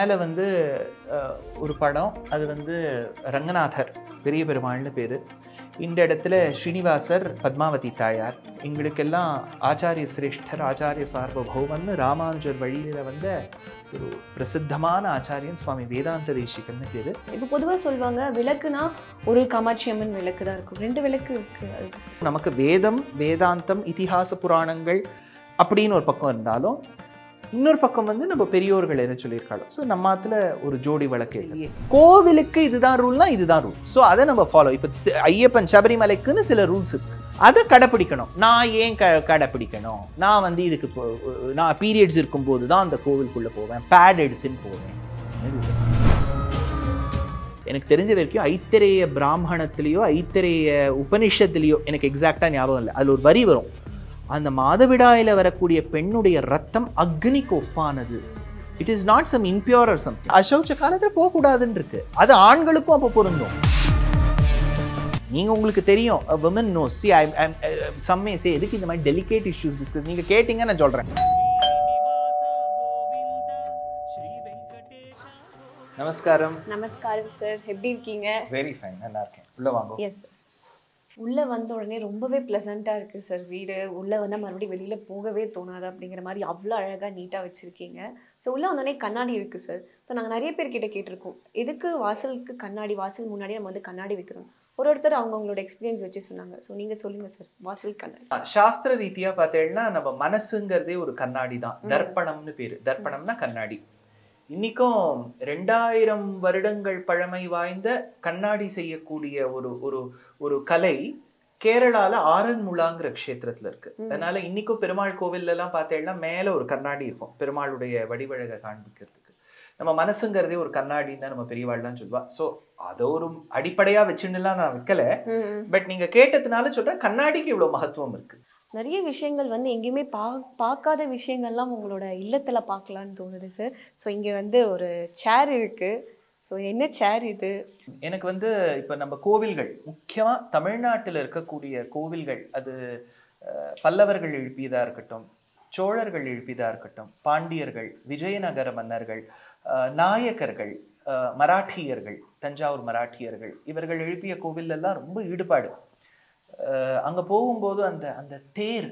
மேலே வந்து ஒரு படம், அது வந்து ரங்கநாதர் பெரிய பெருமாள்னு பேர். இந்த இடத்துல ஸ்ரீனிவாசர், பத்மாவதி தாயார், எங்களுக்கெல்லாம் ஆச்சாரிய சிரேஷ்டர், ஆச்சாரிய சார்வபௌமன்னு ராமானுஜர் வழியில் வந்த ஒரு பிரசித்தமான ஆச்சாரியன் சுவாமி வேதாந்த தேசிகன்னு பேர். இப்போ பொதுவாக சொல்லுவாங்க விளக்குனா ஒரு காமாட்சி அம்மன் விளக்கு தான் இருக்கும், 2 விளக்கு இருக்கு. நமக்கு வேதம், வேதாந்தம், இதிகாச புராணங்கள் அப்படின்னு ஒரு பக்கம் இருந்தாலும் இன்னொரு பக்கம் வந்து நம்ம பெரியோர்கள் என்ன சொல்லியிருக்காங்க. ஸோ நம்ம அதில் ஒரு ஜோடி வழக்கு இல்லையே. கோவிலுக்கு இதுதான் ரூல்னா இதுதான் ரூல். ஸோ அதை நம்ம ஃபாலோ. இப்போ ஐயப்பன் சபரிமலைக்குன்னு சில ரூல்ஸ் இருக்கு, அதை கடைப்பிடிக்கணும். நான் ஏன் கடைப்பிடிக்கணும்? நான் வந்து இதுக்கு நான் பீரியட்ஸ் இருக்கும்போது தான் அந்த கோவிலுக்குள்ளே போவேன், பேட் எடுத்துன்னு போவேன். எனக்கு தெரிஞ்ச வரைக்கும் ஐத்திரேய பிராமணத்திலேயோ ஐத்திரேய உபனிஷத்துலேயோ எனக்கு எக்ஸாக்டாக ஞாபகம் இல்லை, அதில் ஒரு வரி வரும், அந்த மாதவிடாயில வரக்கூடிய பெண்ணுடைய ரத்தம் அக்னிக்கு ஒப்பானது. It is not some impure or some. அசௌச்ச காலத்தில் போகக்கூடாதுன்னு இருக்கு. அது ஆண்களுக்கும் அப்போ பொருந்தும். நீங்க உங்களுக்கு தெரியும், women knows. See, some may say எதுக்கு இந்த மாதிரி டெலிகேட் இஷ்யூஸ் டிஸ்கஸ், நீங்க கேட்டீங்க நான் சொல்றேன். நமஸ்காரம். நமஸ்காரம் சார், எப்படி இருக்கீங்க? வெரி ஃபைன், நல்லா இருக்கேன். உள்ள வாங்க. Yes sir. உள்ளே வந்த உடனே ரொம்பவே ப்ளசண்ட்டாக இருக்குது சார் வீடு. உள்ளே வந்தால் மறுபடியும் வெளியில் போகவே தோணாது அப்படிங்கிற மாதிரி அவ்வளோ அழகாக நீட்டாக வச்சுருக்கீங்க. ஸோ உள்ளே வந்தோடனே கண்ணாடி இருக்குது சார். ஸோ நாங்கள் நிறைய பேர்கிட்ட கேட்டிருக்கோம், எதுக்கு வாசலுக்கு கண்ணாடி, வாசல் முன்னாடியே நம்ம வந்து கண்ணாடி வைக்கிறோம். ஒருத்தர் அவங்களோட எக்ஸ்பீரியன்ஸ் வச்சு சொன்னாங்க. ஸோ நீங்கள் சொல்லுங்கள் சார், வாசல் கண்ணாடி. சாஸ்திர ரீதியாக பார்த்தீங்கன்னா நம்ம மனசுங்கிறதே ஒரு கண்ணாடி தான். தர்ப்பணம்னு பேர். தர்ப்பணம்னா கண்ணாடி. இன்னைக்கும் 2000 வருடங்கள் பழமை வாய்ந்த கண்ணாடி செய்யக்கூடிய ஒரு கலை கேரளால ஆரன்முளாங்கிற க்ஷேத்திரத்துல இருக்கு. அதனால இன்னைக்கும் பெருமாள் கோவில்ல எல்லாம் பார்த்தேன்னா மேல ஒரு கண்ணாடி இருக்கும், பெருமாளுடைய வடிவழகை காண்பிக்கிறதுக்கு. நம்ம மனசுங்கிறதே ஒரு கண்ணாடின்னு தான் நம்ம பெரியவாள்லாம் சொல்லுவா. ஸோ அதை ஒரு அடிப்படையா வச்சுன்னுலாம் நான் வைக்கல, பட் நீங்க கேட்டதுனால சொல்றேன், கண்ணாடிக்கு இவ்வளவு மகத்துவம் இருக்கு. நிறைய விஷயங்கள் வந்து எங்கேயுமே பார்க்காத விஷயங்கள்லாம் உங்களோட இல்லத்துல பார்க்கலான்னு தோணுது சார். ஸோ இங்கே வந்து ஒரு சேர் இருக்கு. ஸோ என்ன சேர் இது? எனக்கு வந்து இப்போ நம்ம கோவில்கள், முக்கியமாக தமிழ்நாட்டில் இருக்கக்கூடிய கோவில்கள், அது பல்லவர்கள் எழுப்பியதாக இருக்கட்டும், சோழர்கள் எழுப்பியதாக இருக்கட்டும், பாண்டியர்கள், விஜயநகர மன்னர்கள், நாயக்கர்கள், மராட்டியர்கள், தஞ்சாவூர் மராட்டியர்கள், இவர்கள் எழுப்பிய கோவிலெல்லாம் ரொம்ப ஈடுபாடு. அங்கே போகும்போது அந்த அந்த தேர்,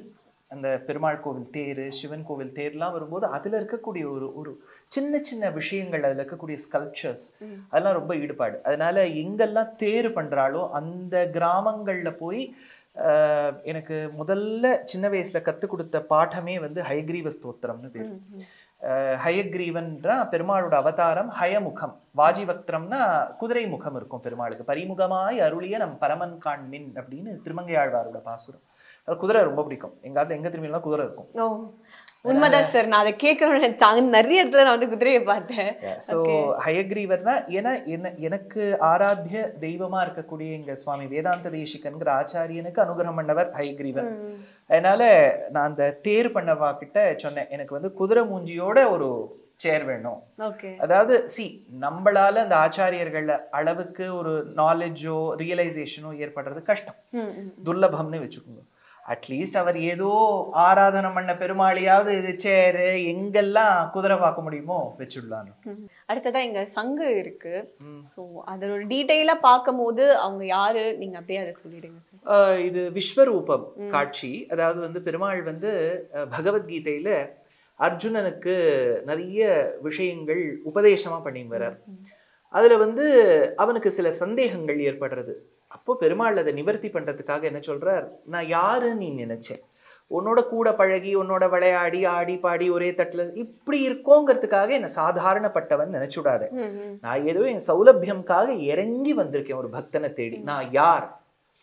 அந்த பெருமாள் கோவில் தேர், சிவன் கோவில் தேர்லாம் வரும்போது அதில் இருக்கக்கூடிய ஒரு சின்ன சின்ன விஷயங்கள், அதில் இருக்கக்கூடிய ஸ்கல்ப்சர்ஸ், அதெல்லாம் ரொம்ப ஈடுபாடு. அதனால எங்கெல்லாம் தேர் பண்ணுறாலோ அந்த கிராமங்களில் போய் எனக்கு முதல்ல சின்ன வயசில் கற்றுக் கொடுத்த பாடமே வந்து ஹயக்ரீவ ஸ்தோத்திரம்னு பேர். ஹயக்ரீவன்றா பெருமாளோட அவதாரம். ஹயமுகம், வாஜிவக்திரம்னா குதிரை முகம் இருக்கும் பெருமாளுக்கு. பரிமுகமாய் அருளிய நம் பரமன் காண்மின் அப்படின்னு திருமங்கையாழ்வாரோட பாசுரம். குதிரை ரொம்ப பிடிக்கும். எங்காவது எங்க திரும்பினா குதிரை இருக்கும். உண்மைதான் சார், நான் அதை கேட்கணும்னு நிறைய இடத்துல நான் வந்து குதிரையை பார்த்தேன். ஸோ ஹயக்ரீவர்னா எனக்கு ஆராத்திய தெய்வமா இருக்கக்கூடிய எங்க சுவாமி வேதாந்த தேசிகன்கிற ஆச்சாரியனுக்கு அனுகிரகம் பண்ணவர் ஹயக்ரீவர். அதனால நான் அந்த தேர் பண்ணவா கிட்ட சொன்னேன், எனக்கு வந்து குதிரை மூஞ்சியோட ஒரு சேர் வேணும். அதாவது நம்மளால அந்த ஆச்சாரியர்கள் அளவுக்கு ஒரு நாலேஜோ ரியலைசேஷனோ ஏற்படுறது கஷ்டம், துர்லபம்னு வச்சுக்கோங்க. அட்லீஸ்ட் அவர் ஏதோ ஆராதனை பண்ண பெருமாளையாவது இது சேரு எங்கெல்லாம் குதிரை பார்க்க முடியுமோ வச்சுடலாம். அடுத்ததான் இங்க சங்கு இருக்கு. ஸோ அதோட டீட்டெயிலா பார்க்கும் போது அவங்க யாரு, நீங்க அப்படியே அதை சொல்லிடுங்க சார். இது விஸ்வரூபம் காட்சி. அதாவது வந்து பெருமாள் வந்து பகவத்கீதையில அர்ஜுனனுக்கு நிறைய விஷயங்கள் உபதேசமா பண்ணின்னு வர்றார். அதுல வந்து அவனுக்கு சில சந்தேகங்கள் ஏற்படுறது. அப்போ பெருமாள் அதை நிவர்த்தி பண்றதுக்காக என்ன சொல்றார், நான் யாருன்னு நீ நினைச்சேன், உன்னோட கூட பழகி உன்னோட விளையாடி ஆடி பாடி ஒரே தட்டுல இப்படி இருக்கோங்கிறதுக்காக என்ன சாதாரணப்பட்டவன் நினைச்சுடாத. நான் ஏதோ என் சௌலபியம்காக இறங்கி வந்திருக்கேன் ஒரு பக்தனை தேடி, நான் யார்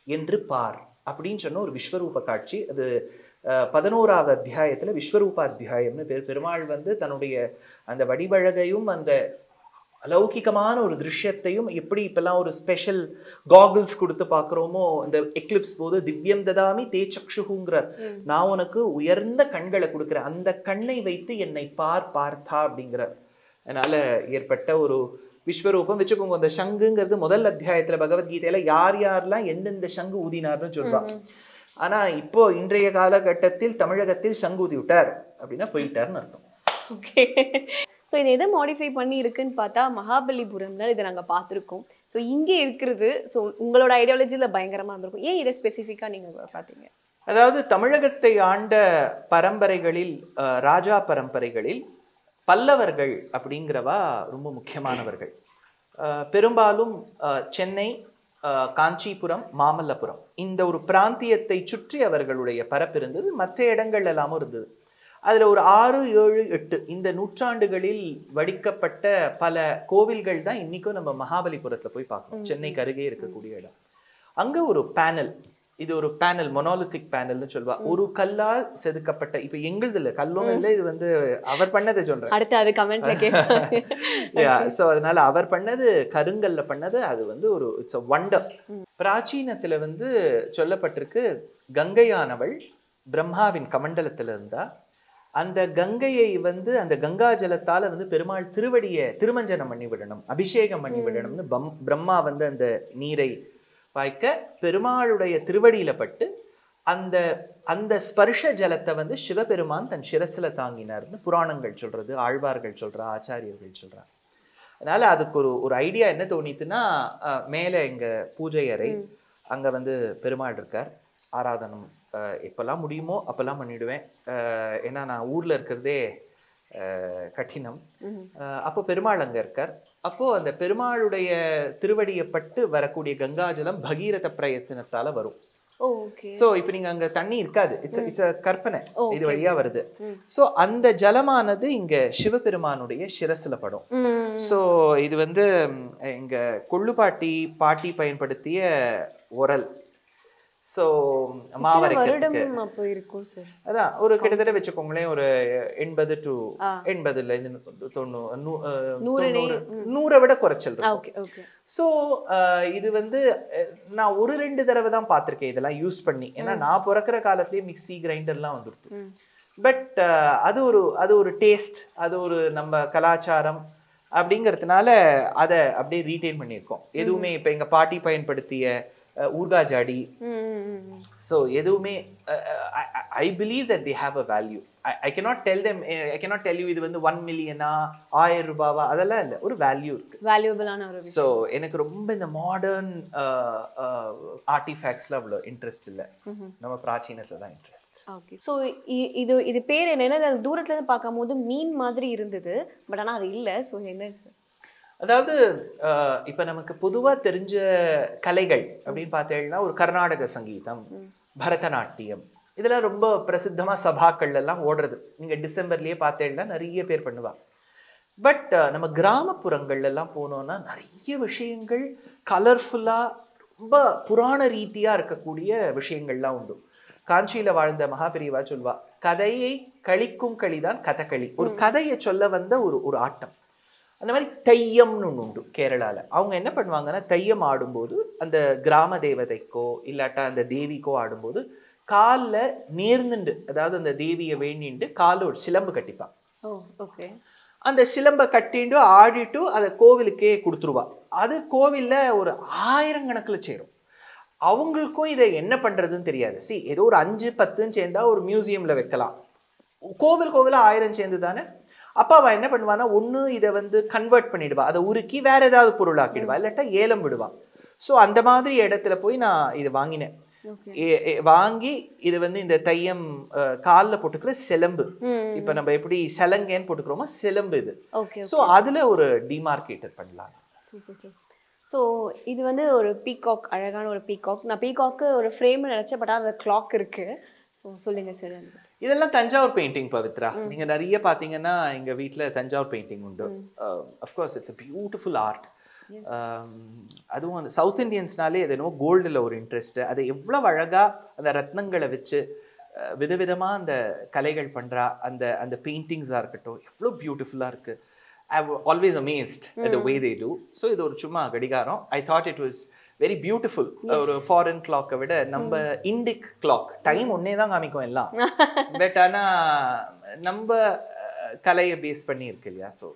என்று பார் அப்படின்னு சொன்ன ஒரு விஸ்வரூப காட்சி. அது 11வது அத்தியாயத்துல விஸ்வரூப அத்தியாயம்னு பேர். பெருமாள் வந்து தன்னுடைய அந்த வடிவழகையும் அந்த அலௌகிகமான ஒரு திருஷ்யத்தையும் எப்படி இப்பெல்லாம் ஒரு ஸ்பெஷல் காகிள்ஸ் கொடுத்து பார்க்குறோமோ, இந்த எக்லிப்ஸ் போது திவ்யம் ததாமி தே சக்ஷுங்கிறார், நான் உனக்கு உயர்ந்த கண்களை கொடுக்குறேன், அந்த கண்ணை வைத்து என்னை பார்த்தா அப்படிங்கிறார். அதனால ஏற்பட்ட ஒரு விஸ்வரூபம் வச்சுக்கோங்க. அந்த சங்குங்கிறது முதல் அத்தியாயத்துல பகவத்கீதையில யார் யாரெல்லாம் எந்தெந்த சங்கு ஊதினார்னு சொல்றான். ஆனா இப்போ இன்றைய காலகட்டத்தில் தமிழகத்தில் சங்கு ஊதி விட்டார் அப்படின்னா போயிட்டார்னு அர்த்தம். ஸோ இதை எதை மாடிஃபை பண்ணி இருக்குன்னு பார்த்தா மகாபலிபுரம்ல இதை நாங்கள் பார்த்துருக்கோம். ஸோ இங்கே இருக்கிறது ஸோ உங்களோட ஐடியாலஜியில் பயங்கரமாக இருந்திருக்கும். ஏன் இதை ஸ்பெசிஃபிக்காக நீங்கள் பார்த்தீங்க? அதாவது தமிழகத்தை ஆண்ட பரம்பரைகளில் ராஜா பரம்பரைகளில் பல்லவர்கள் அப்படிங்கிறவா ரொம்ப முக்கியமானவர்கள். பெரும்பாலும் சென்னை, காஞ்சிபுரம், மாமல்லபுரம் இந்த ஒரு பிராந்தியத்தை சுற்றி அவர்களுடைய பரப்பு இருந்தது. மற்ற இடங்கள் எல்லாமும் இருந்தது. அதுல ஒரு 6, 7, 8 இந்த நூற்றாண்டுகளில் வடிக்கப்பட்ட பல கோவில்கள் தான் இன்னைக்கும் நம்ம மகாபலிபுரத்துல போய் பார்க்கணும். சென்னைக்கு அருகே இருக்கக்கூடிய இடம். அங்க ஒரு பேனல், இது ஒரு பேனல், மொனாலித்திக் பேனல்னு சொல்லுவா. ஒரு கல்லால் செதுக்கப்பட்ட, இப்ப எங்களுது இல்ல, கல்லும் இல்லை, இது வந்து அவர் பண்ணதை சொல்றேன். அடுத்து அது கமெண்ட்ல கேட்பாங்க. சோ அதனால அவர் பண்ணது கருங்கல்ல பண்ணது. அது வந்து ஒரு இட்ஸ் a wonder. பிராச்சீனத்துல வந்து சொல்லப்பட்டிருக்கு, கங்கையானவள் பிரம்மாவின் கமண்டலத்துல இருந்தா அந்த கங்கையை வந்து அந்த கங்கா ஜலத்தால வந்து பெருமாள் திருவடியை திருமஞ்சனம் பண்ணி விடணும், அபிஷேகம் பண்ணி விடணும்னு பிரம்மா வந்து அந்த நீரை வாய்க்க பெருமாளுடைய திருவடியில பட்டு அந்த அந்த ஸ்பர்ஷ ஜலத்தை வந்து சிவபெருமான் தன் சிரசுல தாங்கினார்னு புராணங்கள் சொல்றது, ஆழ்வார்கள் சொல்றா, ஆச்சாரியர்கள் சொல்றா. அதனால அதுக்கு ஒரு ஐடியா என்ன தோணித்துன்னா, மேல எங்க பூஜை அறை, அங்க வந்து பெருமாள் இருக்கார், ஆராதனம் எப்பெல்லாம் முடியுமோ அப்பெல்லாம் பண்ணிடுவேன். ஏன்னா நான் ஊர்ல இருக்கிறதே கঠিனம். அப்போ பெருமாள் அங்க இருக்கார். அப்போ அந்த பெருமாளுடைய திருவடியை பட்டு வரக்கூடிய கங்காஜலம் பகீரத பிரயத்தனத்தால வரும். சோ இப்ப நீங்க அங்க தண்ணி இருக்காது, இட்ஸ் கற்பனை, இது வழியா வருது. சோ அந்த ஜலமானது இங்க சிவபெருமானுடைய சிரசுல படும். சோ இது வந்து இங்க கொள்ளுப்பாட்டி பாட்டி பயன்படுத்திய உரல். சோ மாவரைக்கிறதுக்கு அதான் ஒரு கிட்டத்தட்ட வச்சுக்கோங்களேன், ஒரு 80 to 80 100 விட குறைச்சல். சோ இது வந்து நான் 1-2 தடவை தான் பார்த்திருக்கேன் இதெல்லாம் யூஸ் பண்ணி. ஏன்னா நான் பிறக்கிற காலத்திலேயே மிக்சி கிரைண்டர்லாம் வந்துருக்கு. பட் அது ஒரு டேஸ்ட், அது ஒரு நம்ம கலாச்சாரம் அப்படிங்கிறதுனால அதை அப்படியே ரீட்டைன் பண்ணியிருக்கோம். எதுவுமே இப்ப எங்க பாட்டி பயன்படுத்திய ஊர்கா ஜாடி, so எதுவுமே I believe that they have a value. I cannot tell you இது வந்து 1 million 1000 ரூபாவா, அதெல்லாம் இல்ல, ஒரு வேல்யூ இருக்கு, வேல்யூபிளான ஒரு விஷயம். சோ எனக்கு ரொம்ப இந்த மாடர்ன் ஆர்டிஃபேக்ட்ஸ்ல அவ்வளவு இன்ட்ரெஸ்ட் இல்ல, நம்ம பிராச்சீனத்துல தான் இன்ட்ரெஸ்ட். ஓகே. சோ இது பேர் என்னன்னா, தூரத்துல இருந்து பார்க்கும்போது மீன் மாதிரி இருந்தது, பட் ஆனா அது இல்ல. சோ என்ன சார்? அதாவது இப்ப நமக்கு பொதுவா தெரிஞ்ச கலைகள் அப்படின்னு பார்த்தேன்னா, ஒரு கர்நாடக சங்கீதம், பரதநாட்டியம், இதெல்லாம் ரொம்ப பிரசித்தமா சபாக்கள் எல்லாம் ஓடுறது. நீங்க டிசம்பர்லயே பார்த்தேன்னா நிறைய பேர் பண்ணுவா. பட் நம்ம கிராமப்புறங்கள்ல எல்லாம் போனோம்னா நிறைய விஷயங்கள் கலர்ஃபுல்லா ரொம்ப புராண ரீதியா இருக்கக்கூடிய விஷயங்கள்லாம் உண்டு. காஞ்சியில வாழ்ந்த மகாபெரிவா சொல்வா, கதையை கழிக்கும் களிதான் கதகளி. ஒரு கதையை சொல்ல வந்த ஒரு ஆட்டம். அந்த மாதிரி தையம்னு ஒன்று உண்டு கேரளால. அவங்க என்ன பண்ணுவாங்கன்னா, தையம் ஆடும்போது அந்த கிராம தேவதைக்கோ இல்லாட்டா அந்த தேவிக்கோ ஆடும்போது காலில் நேர்ந்துண்டு, அதாவது அந்த தேவியை வேண்டிண்டு காலோட சிலம்பு கட்டிப்பான். அந்த சிலம்பை கட்டிண்டு ஆடிட்டு அதை கோவிலுக்கே கொடுத்துருவா. அது கோவில்ல ஒரு 1000 கணக்குல சேரும். அவங்களுக்கும் இதை என்ன பண்றதுன்னு தெரியாது. ஏதோ ஒரு 5-10 சேர்ந்தா ஒரு மியூசியம்ல வைக்கலாம். கோவிலா 1000 சேர்ந்து தானே. அப்பா அவ என்ன பண்ணுவானா, ஒண்ணு இதை வந்து கன்வெர்ட் பண்ணிடுவா, அதை உருக்கி வேற ஏதாவது பொருள் ஆக்கிடுவா, இல்லாட்டா ஏலம் விடுவா. சோ அந்த மாதிரி இடத்துல போய் நான் இது வாங்கினேன். வாங்கி இது வந்து இந்த தையம் காலில் போட்டுக்கிற சிலம்பு, இப்ப நம்ம எப்படி சலங்கன்னு போட்டுக்கிறோமோ சிலம்பு இது. சோ அதுல ஒரு டிமார்க்கேட்டர் பண்ணலாம். ஸோ இது வந்து ஒரு பீகாக், அழகான ஒரு பீகாக். நான் பீகாக்கு ஒரு ஃப்ரேம் நினைச்சேன், பட் அந்த கிளாக் இருக்கு. ஸோ சொல்லுங்க சார். இதெல்லாம் தஞ்சாவூர் பெயிண்டிங் பவித்ரா. நீங்க நிறைய பாத்தீங்கன்னா எங்க வீட்டுல தஞ்சாவூர் பெயிண்டிங் உண்டு. Of course it's a beautiful art. அதுவும் அந்த சவுத் இண்டியன்ஸ்னாலே அது என்னவோ கோல்டுல ஒரு இன்ட்ரெஸ்ட். அதை எவ்வளவு அழகா அந்த ரத்னங்களை வச்சு விதவிதமா அந்த கலைகள் பண்றா. அந்த அந்த பெயிண்டிங்ஸா இருக்கட்டும் எவ்வளவு பியூட்டிஃபுல்லா இருக்கு. I've always amazed at the way they do. So இது ஒரு சும்மா கடிகாரம். I thought it was very beautiful. ஒரு ஃபாரின் கிளாக்கை விட நம்ம இண்டிக் கிளாக் டைம் ஒன்னே தான் காமிக்கும் எல்லாம். பட் ஆனா நம்ம கலையை பேஸ் பண்ணி இருக்கு இல்லையா. ஸோ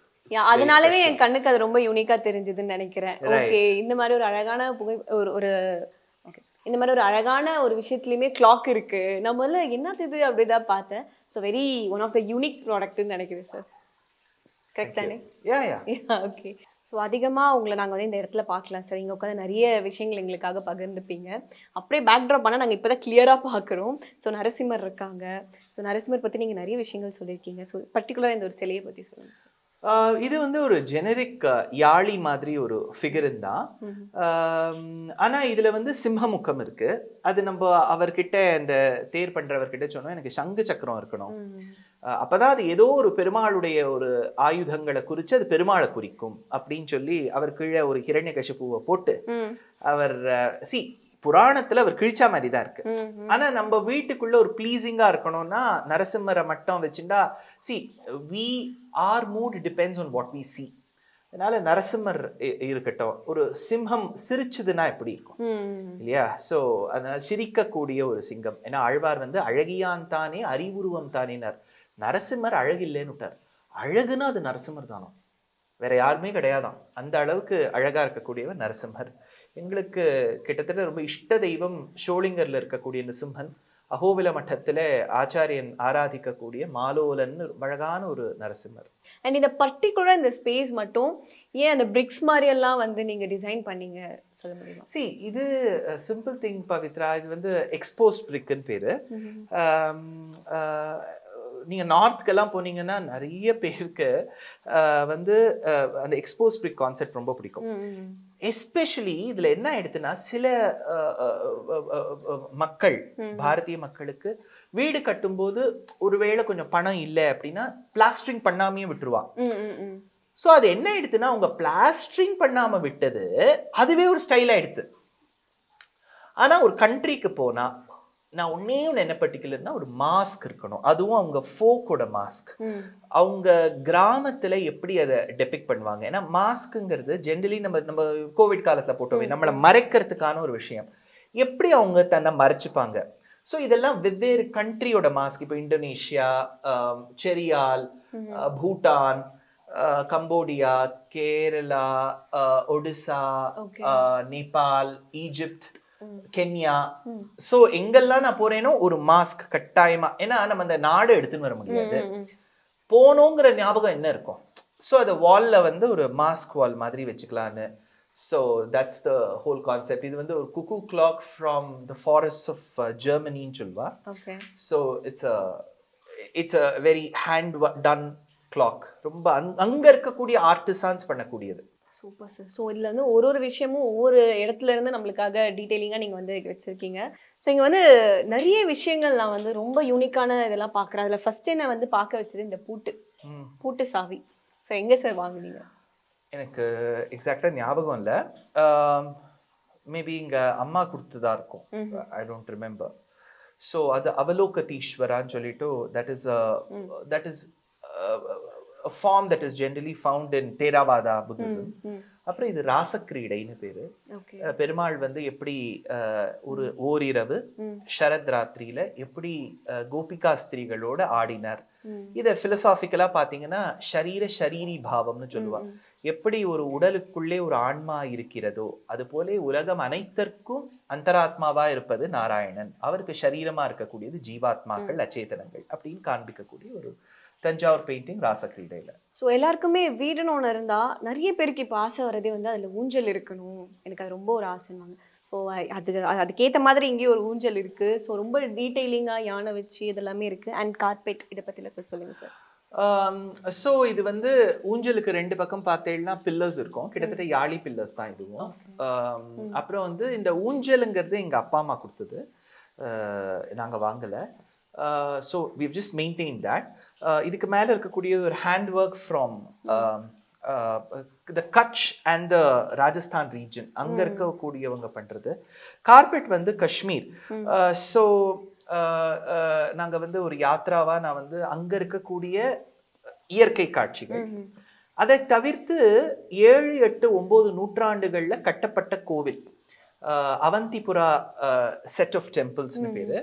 அதனாலவே என் கண்ணுக்கு அது ரொம்ப யூனிக்கா தெரிஞ்சதுன்னு நினைக்கிறேன். ஓகே, இந்த மாதிரி ஒரு அழகான இந்த மாதிரி ஒரு அழகான ஒரு விஷயத்துலயுமே கிளாக் இருக்கு. நான் முதல்ல என்னது இது அப்படிதான் பார்த்தேன். So very one of the unique ப்ராடக்ட்னு நினைக்கிறேன் சார். கரெக்ட் தானே? Yeah okay. ஸோ அதிகமாக உங்களை நாங்கள் வந்து இந்த இடத்துல பார்க்கலாம் சார். இங்கே உட்காந்து நிறைய விஷயங்கள் எங்களுக்காக பகிர்ந்துப்பீங்க. அப்படியே பேக்ட்ராப் ஆனால் நாங்கள் இப்போ தான் கிளியராக பார்க்குறோம். ஸோ நரசிம்மர் இருக்காங்க. ஸோ நரசிம்மர் பற்றி நீங்கள் நிறைய விஷயங்கள் சொல்லியிருக்கீங்க. ஸோ பர்டிகுலராக இந்த ஒரு சிலையை பற்றி சொல்லுங்கள் சார். இது வந்து ஒரு ஜெனரிக் யாழி மாதிரி ஒரு ஃபிகர் தான். ஆனா இதுல வந்து சிம்மமுகம் இருக்கு. அது நம்ம அவர்கிட்ட இந்த தேர் பண்றவர்கிட்ட சொன்னோம் எனக்கு சங்கு சக்கரம் இருக்கணும், அப்பதான் அது ஏதோ ஒரு பெருமாளுடைய ஒரு ஆயுதங்களை குறிச்சு அது பெருமாளை குறிக்கும் அப்படின்னு சொல்லி அவர் கீழே ஒரு ஹிரண்யகசிபுவை போட்டு அவர் புராணத்துல அவர் கிழிச்சா மாதிரி தான் இருக்கு. ஆனா நம்ம வீட்டுக்குள்ள ஒரு பிளீசிங்கா இருக்கணும்னா நரசிம்மரை மட்டும் வச்சுட்டா we our mood depends on what we see. அதனால நரசிம்மர் இருக்கட்டும். ஒரு சிம்ஹம் சிரிச்சுதுன்னா எப்படி இருக்கும் இல்லையா? சோ அதனால சிரிக்கக்கூடிய ஒரு சிங்கம். ஏன்னா ஆழ்வார் வந்து அழகியான் தானே அறிவுருவம் தானேனார். நரசிம்மர் அழகில்லைன்னு விட்டார். அழகுன்னா அது நரசிம்மர் தானோ, வேற யாருமே கிடையாதான். அந்த அளவுக்கு அழகா இருக்கக்கூடியவர் நரசிம்மர். எங்களுக்கு கிட்டத்தட்ட ரொம்ப இஷ்ட தெய்வம் ஷோலிங்கர்ல இருக்கக்கூடிய நிருசிம்மன். அகோபில மட்டத்துல ஆச்சாரியன் ஆராதிக்கக்கூடிய மாலோலன் அழகான ஒரு நரசிம்மர். அண்ட் இந்த பர்டிகுலர் இந்த ஸ்பேஸ் மட்டும் ஏன் அந்த பிரிக்ஸ் மாதிரி எல்லாம் வந்து நீங்க டிசைன் பண்ணீங்க சொல்ல முடியுமா? இது சிம்பிள் திங் பவித்ரா. இது வந்து எக்ஸ்போஸ்ட் பிரிக்னு பேரு. நீங்க நார்த்துக்கெல்லாம் போனீங்கன்னா நிறைய பேருக்கு வந்து அந்த எக்ஸ்போஸ் பிரிக் கான்செப்ட் ரொம்ப பிடிக்கும். எஸ்பெஷலி இதுல என்ன ஆயிடுதுன்னா சில மக்கள், பாரதிய மக்களுக்கு வீடு கட்டும்போது ஒருவேளை கொஞ்சம் பணம் இல்லை அப்படின்னா பிளாஸ்டரிங் பண்ணாமையே விட்டுருவா. சோ அது என்ன ஆயிடுதுன்னா அவங்க பிளாஸ்டரிங் பண்ணாம விட்டது அதுவே ஒரு ஸ்டைல் ஆயிடுது. ஆனா ஒரு கண்ட்ரிக்கு போனா நான் ஒன்னே ஒன்று என்ன பர்டிகுலர்னா ஒரு மாஸ்க் இருக்கணும். அதுவும் அவங்க ஃபோக்கோட மாஸ்க். அவங்க கிராமத்துல எப்படி அதை டெபிக் பண்ணுவாங்க. ஏன்னா மாஸ்க்குங்கிறது ஜென்ரலி நம்ம கோவிட் காலத்துல போட்டோமே நம்மளை மறைக்கிறதுக்கான ஒரு விஷயம். எப்படி அவங்க தன்னை மறைச்சுப்பாங்க. ஸோ இதெல்லாம் வெவ்வேறு கண்ட்ரியோட மாஸ்க். இப்போ இந்தோனேஷியா, செரியால், Bhutan, Cambodia, Kerala, Odisha, Nepal, Egypt, Kenya. So எங்கெல்லாம் நான் போறேனோ ஒரு மாஸ்க் கட்டாயமா. ஏன்னா நம்ம அந்த நாடு எடுத்துன்னு வர முடியாது. போனோங்கிற ஞாபகம் என்ன இருக்கும். சோ அத வால்ல வந்து ஒரு மாஸ்க் வால் மாதிரி வச்சுக்கலான்னு. So that's the whole concept. இது வந்து ஒரு cuckoo clock from the forests of Germany ன்னு சொல்வா. Okay. So it's a very hand done clock. ரொம்ப அங்க இருக்கக்கூடிய ஆர்டிசான்ஸ் பண்ணக்கூடியது. Super sir. ஸோ இதில் வந்து ஒரு விஷயமும் ஒவ்வொரு இடத்துல இருந்து நம்மளுக்காக டீட்டெயிலிங்காக நீங்கள் வந்து வச்சுருக்கீங்க. ஸோ இங்கே வந்து நிறைய விஷயங்கள் நான் வந்து ரொம்ப யூனிக்கான இதெல்லாம் பார்க்குறேன். அதில் ஃபஸ்ட்டே நான் வந்து பார்க்க வச்சது இந்த பூட்டு சாவி. ஸோ எங்கே சார் வாங்குனீங்க? எனக்கு எக்ஸாக்டாக ஞாபகம் இல்லை. மேபி இங்கே அம்மா கொடுத்துதான் இருக்கும். I don't remember. ஸோ அது அவலோகதீஸ்வரான்னு சொல்லிட்டு that is a form that is generally found in Theravada Buddhism. அப்புறம் இது ராசக்கிரீடைன்னு பேரு. பெருமாள் வந்து எப்படி ஒரு ஓரிரவு சரத் ராத்திரியில எப்படி கோபிகா ஸ்திரீகளோட ஆடினார். இத பிலசாபிக்கலா பாத்தீங்கன்னா ஷரீரி பாவம்னு சொல்லுவாங்க. எப்படி ஒரு உடலுக்குள்ளே ஒரு ஆன்மா இருக்கிறதோ அது போல உலகம் அனைத்திற்கும் அந்தராத்மாவா இருப்பது நாராயணன். அவருக்கு சரீரமா இருக்கக்கூடியது ஜீவாத்மாக்கள், அச்சேதனங்கள் அப்படின்னு காண்பிக்கக்கூடிய ஒரு தஞ்சாவூர் பெயிண்டிங் ராசக்கிரீடையில. ஸோ எல்லாருக்குமே வீடுன்னு ஒன்று இருந்தால் நிறைய பேருக்கு இப்போ ஆசை வரதே வந்து அதில் ஊஞ்சல் இருக்கணும். எனக்கு அது ரொம்ப ஒரு ஆசைன்னாங்க. ஸோ அதுக்கேற்ற மாதிரி இங்கேயும் ஒரு ஊஞ்சல் இருக்குது. ஸோ ரொம்ப டீட்டெயிலிங்காக யானை வச்சு இதெல்லாமே இருக்குது. அண்ட் கார்பெட் இதை பற்றில சொல்லுங்கள் சார். ஸோ இது வந்து ஊஞ்சலுக்கு ரெண்டு பக்கம் பார்த்தீங்கன்னா பில்லர்ஸ் இருக்கும். கிட்டத்தட்ட யாழி பில்லர்ஸ் தான் இதுவும். அப்புறம் வந்து இந்த ஊஞ்சலுங்கிறது எங்கள் அப்பா அம்மா கொடுத்தது, நாங்கள் வாங்கலை. So we've just maintained that. இதுக்கு மேல இருக்கக்கூடிய ஒரு hand work from the Kutch and the Rajasthan region. அங்க இருக்கக்கூடியவங்க பண்றது. கார்பெட் வந்து காஷ்மீர். So நாங்க வந்து ஒரு யாத்ராவா நான் வந்து அங்க இருக்கக்கூடிய இயற்கை காட்சிகள், அதை தவிர்த்து 7, 8, 9 நூற்றாண்டுகள்ல கட்டப்பட்ட கோவில், அவந்திபுரா செட் ஆஃப் டெம்பிள்ஸ்னு பேரு.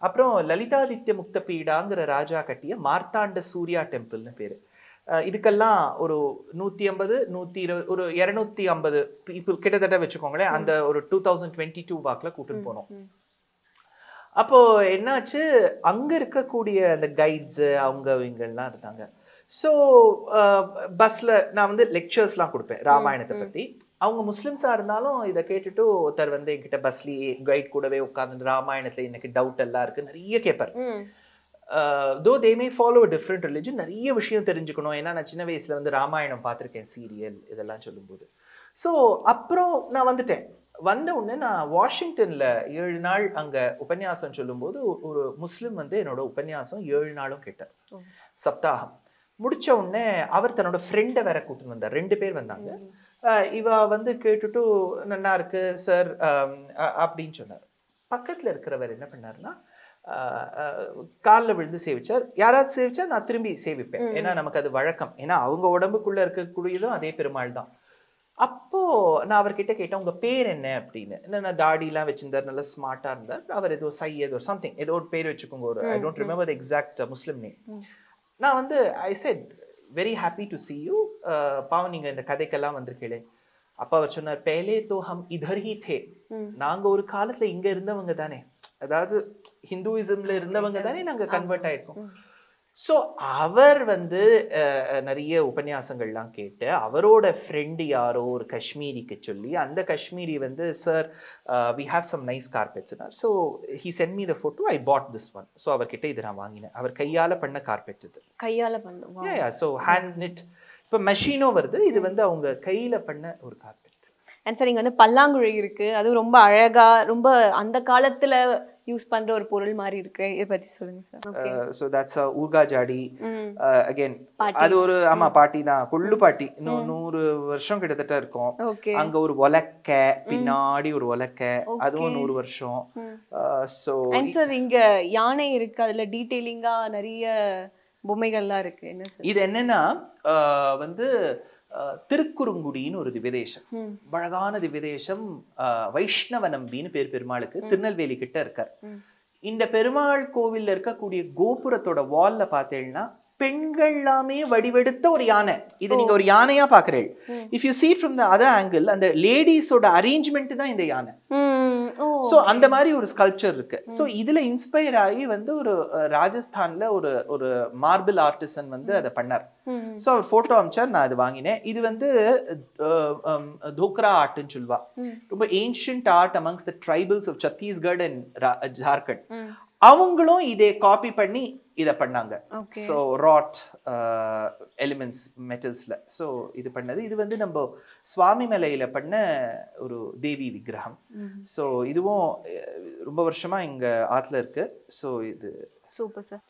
அப்புறம் லலிதாதித்ய முக்த பீடாங்கிற ராஜா கட்டிய மார்த்தாண்ட சூர்யா டெம்பிள்னு பேரு. இதுக்கெல்லாம் ஒரு 150, 120, ஒரு 250 பீப்புள் கிட்டத்தட்ட வச்சுக்கோங்களேன். அந்த ஒரு 2022 வாக்குல கூட்டிட்டு போனோம். அப்போ என்னாச்சு, அங்க இருக்கக்கூடிய அந்த கைட்ஸ் அவங்க இவங்கெல்லாம் இருந்தாங்க. ஸோ பஸ்ல நான் வந்து லெக்சர்ஸ்லாம் கொடுப்பேன் ராமாயணத்தை பத்தி. அவங்க முஸ்லிம்ஸா இருந்தாலும் இதை கேட்டுட்டு ஒருத்தர் வந்து என்கிட்ட பஸ்லயே கைட் கூடவே உட்கார்ந்து ராமாயணத்துல எனக்கு டவுட் எல்லாம் இருக்கு நிறைய கேட்பார். தோ தே மே ஃபாலோ டிஃப்ரெண்ட் ரிலிஜன், நிறைய விஷயம் தெரிஞ்சுக்கணும். ஏன்னா நான் சின்ன வயசுல வந்து ராமாயணம் பார்த்துருக்கேன், சீரியல் இதெல்லாம் சொல்லும்போது. ஸோ அப்புறம் நான் வந்துட்டேன். வந்த உடனே நான் வாஷிங்டன்ல 7 நாள் அங்க உபன்யாசம் சொல்லும்போது ஒரு முஸ்லிம் வந்து என்னோட உபன்யாசம் 7 நாளும் கேட்டார், சப்தாகம். முடிச்ச உடனே அவர் தன்னோட ஃப்ரெண்டை வேற கூட்டின்னு வந்தார், 2 பேர் வந்தாங்க. இவ வந்து கேட்டுட்டு நல்லா இருக்கு சார் அப்படின்னு சொன்னார். பக்கத்துல இருக்கிறவர் என்ன பண்ணாருன்னா காலில் விழுந்து சேவிச்சார். யாராவது சேவிச்சா நான் திரும்பி சேவிப்பேன், ஏன்னா நமக்கு அது வழக்கம். ஏன்னா அவங்க உடம்புக்குள்ள இருக்கக்கூடியதும் அதே பெருமாள் தான். அப்போ நான் அவர்கிட்ட கேட்டேன், உங்க பேர் என்ன அப்படின்னு. என்ன தாடிலாம் வச்சிருந்தார், நல்லா ஸ்மார்ட்டா இருந்தார். அவர் ஏதோ சையத் ஒரு சம்திங் ஏதோ ஒரு பேர் வச்சுக்கோங்க, ஒரு I don't remember the exact Muslim name. நான் வந்து ஐ said very happy to C you, பாவம் நீங்க இந்த கதைக்கெல்லாம் வந்திருக்கீங்களே. அப்பா அவர் சொன்னார், பேலே தோ ஹம் இதர் ஹி தே, நாங்க ஒரு காலத்துல இங்க இருந்தவங்க தானே, அதாவது ஹிந்துயிசம்ல இருந்தவங்க தானே நாங்க கன்வெர்ட் ஆயிருக்கோம். ஸோ அவர் வந்து நிறைய உபன்யாசங்கள்லாம் கேட்டு அவரோட ஃப்ரெண்டு யாரோ ஒரு காஷ்மீரிக்கு சொல்லி, அந்த காஷ்மீரி வந்து sir we have some nice கார்பெட்ஸ்னார். So he sent me the photo, I bought this one. So அவர்கிட்ட இது நான் வாங்கினேன். அவர் கையால் பண்ண கார்பெட் இது, கையால் பண்ண. So hand knit. இப்போ மெஷினும் வருது, இது வந்து அவங்க கையில் பண்ண ஒரு கார்பெட். அண்ட் சார் இங்கே வந்து பல்லாங்குழி இருக்கு, அதுவும் ரொம்ப அழகா ரொம்ப அந்த காலத்துல யூஸ் பண்ற ஒரு பொருள் மாதிரி இருக்கு, இதை பத்தி சொல்லுங்க சார். ஸோ தட்ஸ் ஊர்கா ஜாடி. அகைன் அது ஒரு ஆமா பாட்டி தான், கொள்ளு பாட்டி. 100 வருஷம் கிட்டத்தட்ட இருக்கும். அங்க ஒரு ஒலக்க, பின்னாடி ஒரு ஒலக்க, அதுவும் 100 வருஷம். ஸோ சார் இங்க யானை இருக்கு, அதுல டீடைலிங்கா நிறைய பொம்மைகள்லாம் இருக்கு. என்ன சார் இது? என்னன்னா வந்து திருக்குறுங்குடின்னு ஒரு திவ்யதேசம், அழகான திவ்யதேசம். வைஷ்ணவ நம்பின்னு பேர் பெருமாளுக்கு, திருநெல்வேலி கிட்ட இருக்கார். இந்த பெருமாள் கோவில்ல இருக்கக்கூடிய கோபுரத்தோட வால்ல பார்த்தேன்னா பெண்கள் எல்லாமே வடிவெடுத்த ஒரு யானை. இது நீங்க ஒரு யானையா பாக்குறீங்க. If you see from the other angle, அந்த லேடிஸோட அரேஞ்ச்மெண்ட் தான் இந்த யானை. சோ அந்த மாதிரி ஒரு ஸ்கல்ப்சர் இருக்கு. சோ இதுல இன்ஸ்பயர் ஆகி வந்து ஒரு ராஜஸ்தான்ல ஒரு மார்பிள் ஆர்டிசன் வந்து அதை பண்ணார். சோ அவர் போட்டோ அமிச்சார், நான் அது வாங்கினேன். இது வந்து தோக்ரா ஆர்ட்னு சொல்லுவா, ரொம்ப ancient art amongst the tribals of Chhattisgarh and Jharkhand. அவங்களும் இதே காப்பி பண்ணி இதை பண்ணாங்க. ஸோ ராட் எலிமெண்ட்ஸ் மெட்டல்ஸ்ல. ஸோ இது பண்ணது. இது வந்து நம்ம சுவாமி மலையில பண்ண ஒரு தேவி விக்கிரகம். ஸோ இதுவும் ரொம்ப வருஷமா இங்க ஆத்துல இருக்கு. ஸோ இது சூப்பர் சார்.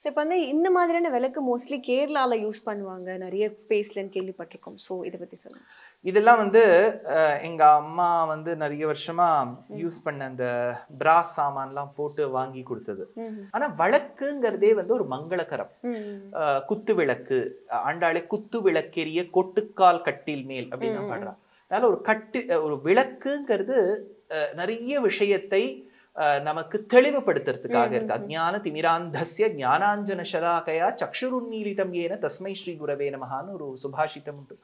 ஸோ இப்போ வந்து இந்த மாதிரியான விளக்கு மோஸ்ட்லி கேரளால யூஸ் பண்ணுவாங்க, நிறைய ஸ்பேஸ்லன்னு கேள்விப்பட்டிருக்கோம். ஸோ இதை பத்தி சொல்லுங்க. இதெல்லாம் வந்து எங்க அம்மா வந்து நிறைய வருஷமா யூஸ் பண்ண அந்த பிராஸ் சாமான்லாம் போட்டு வாங்கி கொடுத்தது. ஆனா வழக்குங்கிறதே வந்து ஒரு மங்களகரம். குத்து விளக்கு, ஆண்டாளே குத்து விளக்கெரிய கொட்டுக்கால் கட்டில் மேல் அப்படின்னு பாடுறா. அதனால ஒரு விளக்குங்கிறது நிறைய விஷயத்தை நமக்கு தெளிவுபடுத்துறதுக்காக இருக்கு. அஜ்ஞான திமிராந்தஸ்ய ஞானாஞ்சன ஷலாகயா சக்ஷுருன்னீலிதம் ஏன தஸ்மை ஸ்ரீ குரவே நமஹான்னு ஒரு சுபாஷிதம் உண்டு.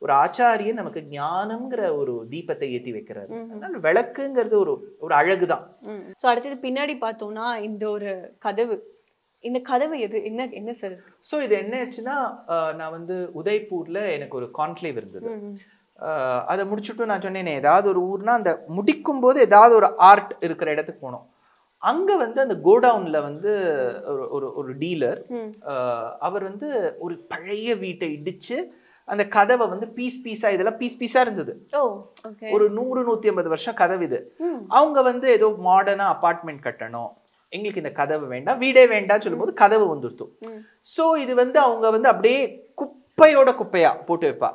ஒரு ஆச்சாரியன் நமக்கு ஞானம்ங்கிற ஒரு தீபத்தை ஏற்றி வைக்கிறாரு. அதனால விளக்குங்கிறது ஒரு அழகுதான். ஸோ அடுத்தது பின்னாடி பார்த்தோம்னா இந்த ஒரு கதவு, இந்த கதவு என்ன சார்? ஸோ இது என்ன ஆச்சுன்னா, நான் வந்து உதய்பூர்ல எனக்கு ஒரு கான்க்ளேவ் இருந்தது. அதை முடிச்சுட்டு நான் சொன்னேன், ஏதாவது ஒரு ஊர்னா அந்த முடிக்கும் போது ஏதாவது ஒரு ஆர்ட் இருக்கிற இடத்துக்கு போனோம். அங்க வந்து அந்த கோடவுன்ல வந்து ஒரு டீலர், அவர் வந்து ஒரு பழைய வீட்டை இடிச்சு அந்த கதவை வந்து பீஸா, இதெல்லாம் பீஸா இருந்தது. ஒரு 100-150 வருஷம் கதவு இது. அவங்க வந்து ஏதோ மாடர்னா அபார்ட்மெண்ட் கட்டணும், எங்களுக்கு இந்த கதவு வேண்டாம், வீடே வேண்டாம் சொல்லும் போது கதவு வந்துருத்தோம். ஸோ இது வந்து அவங்க வந்து அப்படியே குப்பையா போட்டு வைப்பா.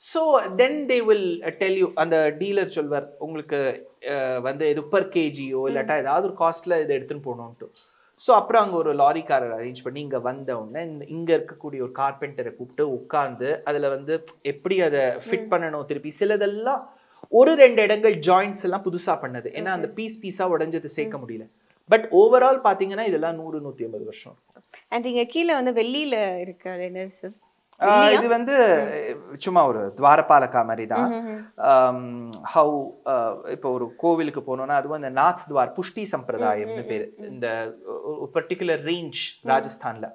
So then they will tell you, அந்த டீலர் சொல்வார், உங்களுக்கு வந்து எது பர் கேஜியோ இல்லாட்டா ஏதாவது ஒரு காஸ்ட்ல இதை எடுத்துன்னு போகணுன்ட்டு. ஸோ அப்புறம் அங்கே ஒரு லாரிக்காரர் அரேஞ்ச் பண்ணி இங்கே வந்த உடனே இங்கே இருக்கக்கூடிய ஒரு கார்பெண்டரை கூப்பிட்டு உட்கார்ந்து அதில் வந்து எப்படி அதை ஃபிட் பண்ணணும், திருப்பி சிலதெல்லாம் 1-2 இடங்கள் ஜாயிண்ட்ஸ் எல்லாம் புதுசாக பண்ணது. ஏன்னா அந்த பீஸா உடஞ்சது சேர்க்க முடியல. பட் ஓவரால் பார்த்தீங்கன்னா இதெல்லாம் 100-150 வருஷம். அண்ட் இங்கே கீழே வந்து வெள்ளியில இருக்கு, அது என்ன சார்? இது வந்து சும்மா ஒரு துவாரபாலகா மாதிரி தான். ஹவு இப்போ ஒரு கோவிலுக்கு போனோம்னா அதுவும் இந்த நாத் துவார் புஷ்டி சம்பிரதாயம்னு பேரு. இந்த பர்டிகுலர் ரேஞ்ச் ராஜஸ்தான்ல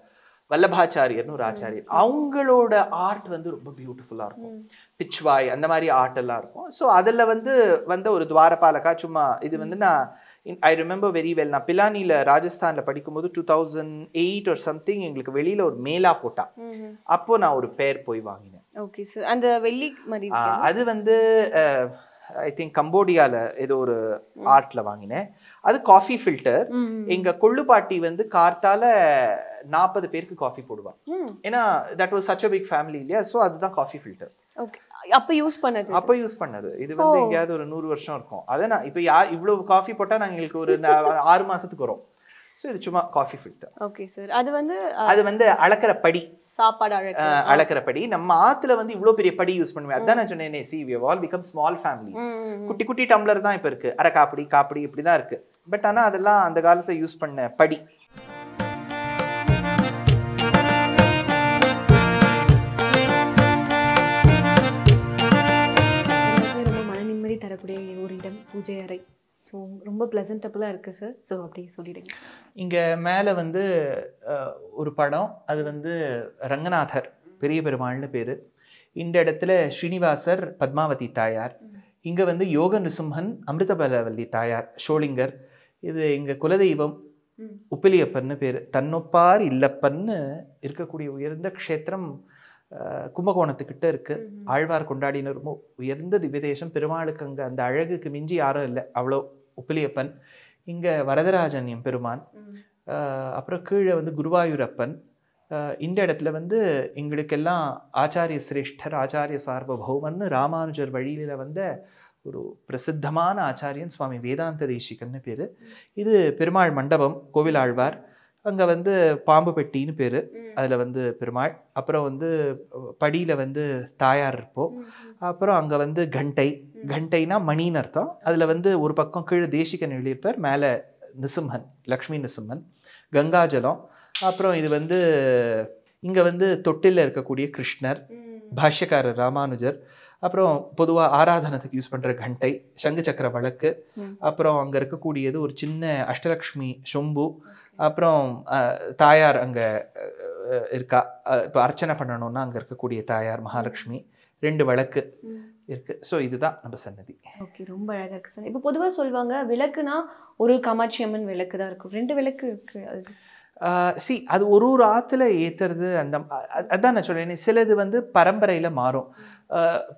வல்லபாச்சாரியர்னு ஒரு ஆச்சாரியர். அவங்களோட ஆர்ட் வந்து ரொம்ப பியூட்டிஃபுல்லா இருக்கும். பிச்வாய் அந்த மாதிரி ஆர்ட் எல்லாம் இருக்கும். ஸோ அதில் வந்த ஒரு துவாரபாலகா சும்மா இது வந்து நான் ஐ ரிமெம்பர் வெரி வெல். நான் பிலானியில் ராஜஸ்தானில் படிக்கும்போது 2008 ஒரு சம்திங் எங்களுக்கு வெளியில் ஒரு மேலா போட்டா. அப்போ நான் ஒரு பேர் போய் வாங்கினேன். Okay sir. அந்த வெள்ளி மாதிரி அது வந்து ஐ திங்க் கம்போடியாவில் ஏதோ ஒரு ஆர்ட்ல வாங்கினேன். அது காஃபி ஃபில்டர். எங்க கொள்ளுப்பாட்டி வந்து கார்த்தால 40 பேருக்கு காஃபி போடுவாங்க. ஏன்னா that was such a big family இல்லையா. ஸோ அதுதான் காஃபி ஃபில்டர். ஓகே. அப்போ யூஸ் பண்ணது இது வந்து எங்கேயாவது ஒரு 100 வருஷம் இருக்கும். அதை நான் இப்போ இவ்வளவு காஃபி போட்டால் நாங்கள் எங்களுக்கு ஒரு 6 மாசத்துக்கு வரும். ஸோ இது சும்மா காஃபி ஃபில்டர். Okay sir. அது வந்து அளக்கிற படி, சாப்பாடு அளக்கிற படி. நம்ம ஆத்துல வந்து இவ்வளவு பெரிய படி யூஸ் பண்ணுவேன். அதான் நான் சொன்னேனே, see we have all become small families. குட்டி குட்டி டம்ளர் தான் இப்ப இருக்கு. அரை காப்படி இப்படிதான் இருக்கு. பட் ஆனா அதெல்லாம் அந்த காலத்துல யூஸ் பண்ண படி. ரொம்ப மன நிம்மதி தரக்கூடிய ஒரு இடம் பூஜை அறை. ஸோ ரொம்ப ப்ளசன்டபுளாக இருக்குது சார். ஸோ அப்படியே சொல்லிடுங்க. இங்கே மேலே வந்து ஒரு படம், அது வந்து ரங்கநாதர் பெரிய பெருமாள்னு பேர். இந்த இடத்துல ஸ்ரீனிவாசர் பத்மாவதி தாயார். இங்கே வந்து யோக நிருசிம்ஹன் அமிர்தபலவல்லி தாயார் ஷோலிங்கர். இது எங்கள் குலதெய்வம் உப்பிலியப்பன்னு பேர். தன்னொப்பார் இல்லப்பன்னு இருக்கக்கூடிய உயர்ந்த க்ஷேத்திரம் கும்பகோணத்துக்கிட்ட இருக்கு. ஆழ்வார் கொண்டாடின ரொம்ப உயர்ந்த திவ்யதேசம். பெருமாளுக்கு அங்கே அந்த அழகுக்கு மிஞ்சி யாரும் இல்லை, அவ்வளோ உப்பிலியப்பன். இங்கே வரதராஜன் பெருமான். அப்புறம் கீழே வந்து குருவாயூரப்பன். இந்த இடத்துல வந்து எங்களுக்கெல்லாம் ஆச்சாரிய சிரேஷ்டர் ஆச்சாரிய சார்வபௌமன்னு ராமானுஜர் வழியில வந்த ஒரு பிரசித்தமான ஆச்சாரியன் சுவாமி வேதாந்த தேசிகன்னு பேர். இது பெருமாள் மண்டபம், கோவில் ஆழ்வார். அங்கே வந்து பாம்பு பெட்டின்னு பேர், அதில் வந்து பெருமாள். அப்புறம் வந்து படியில் வந்து தாயார் இருப்போம். அப்புறம் அங்கே வந்து கண்டைனா மணின்னு அர்த்தம். அதில் வந்து ஒரு பக்கம் கீழே தேசிகன் எழுதியிருப்பார், மேலே நிருசிம்ஹன், லக்ஷ்மி நிருசிம்ஹன். கங்காஜலம். அப்புறம் இது வந்து இங்கே வந்து தொட்டில் இருக்கக்கூடிய கிருஷ்ணர், பாஷ்யக்காரர் ராமானுஜர். அப்புறம் பொதுவாக ஆராதனத்துக்கு யூஸ் பண்ணுற கண்டை, சங்கு சக்கர வழக்கு. அப்புறம் அங்கே இருக்கக்கூடியது ஒரு சின்ன அஷ்டலக்ஷ்மி சொம்பு. அப்புறம் தாயார் அங்கே இருக்கா. இப்போ அர்ச்சனை பண்ணணும்னா அங்கே இருக்கக்கூடிய தாயார் மகாலட்சுமி. 2 வழக்கு இருக்கு. ஸோ இதுதான் நம்ம சன்னதி. ஓகே, ரொம்ப அழகாக இருக்கு சார். இப்போ பொதுவாக சொல்லுவாங்க விளக்குனா ஒரு காமாட்சி அம்மன் விளக்கு தான் இருக்கும், 2 விளக்கு இருக்கு. அது அது ஒரு ஆற்றுல ஏற்றுறது. அதான் நான் சொல்றேன், சிலது வந்து பரம்பரையில் மாறும்.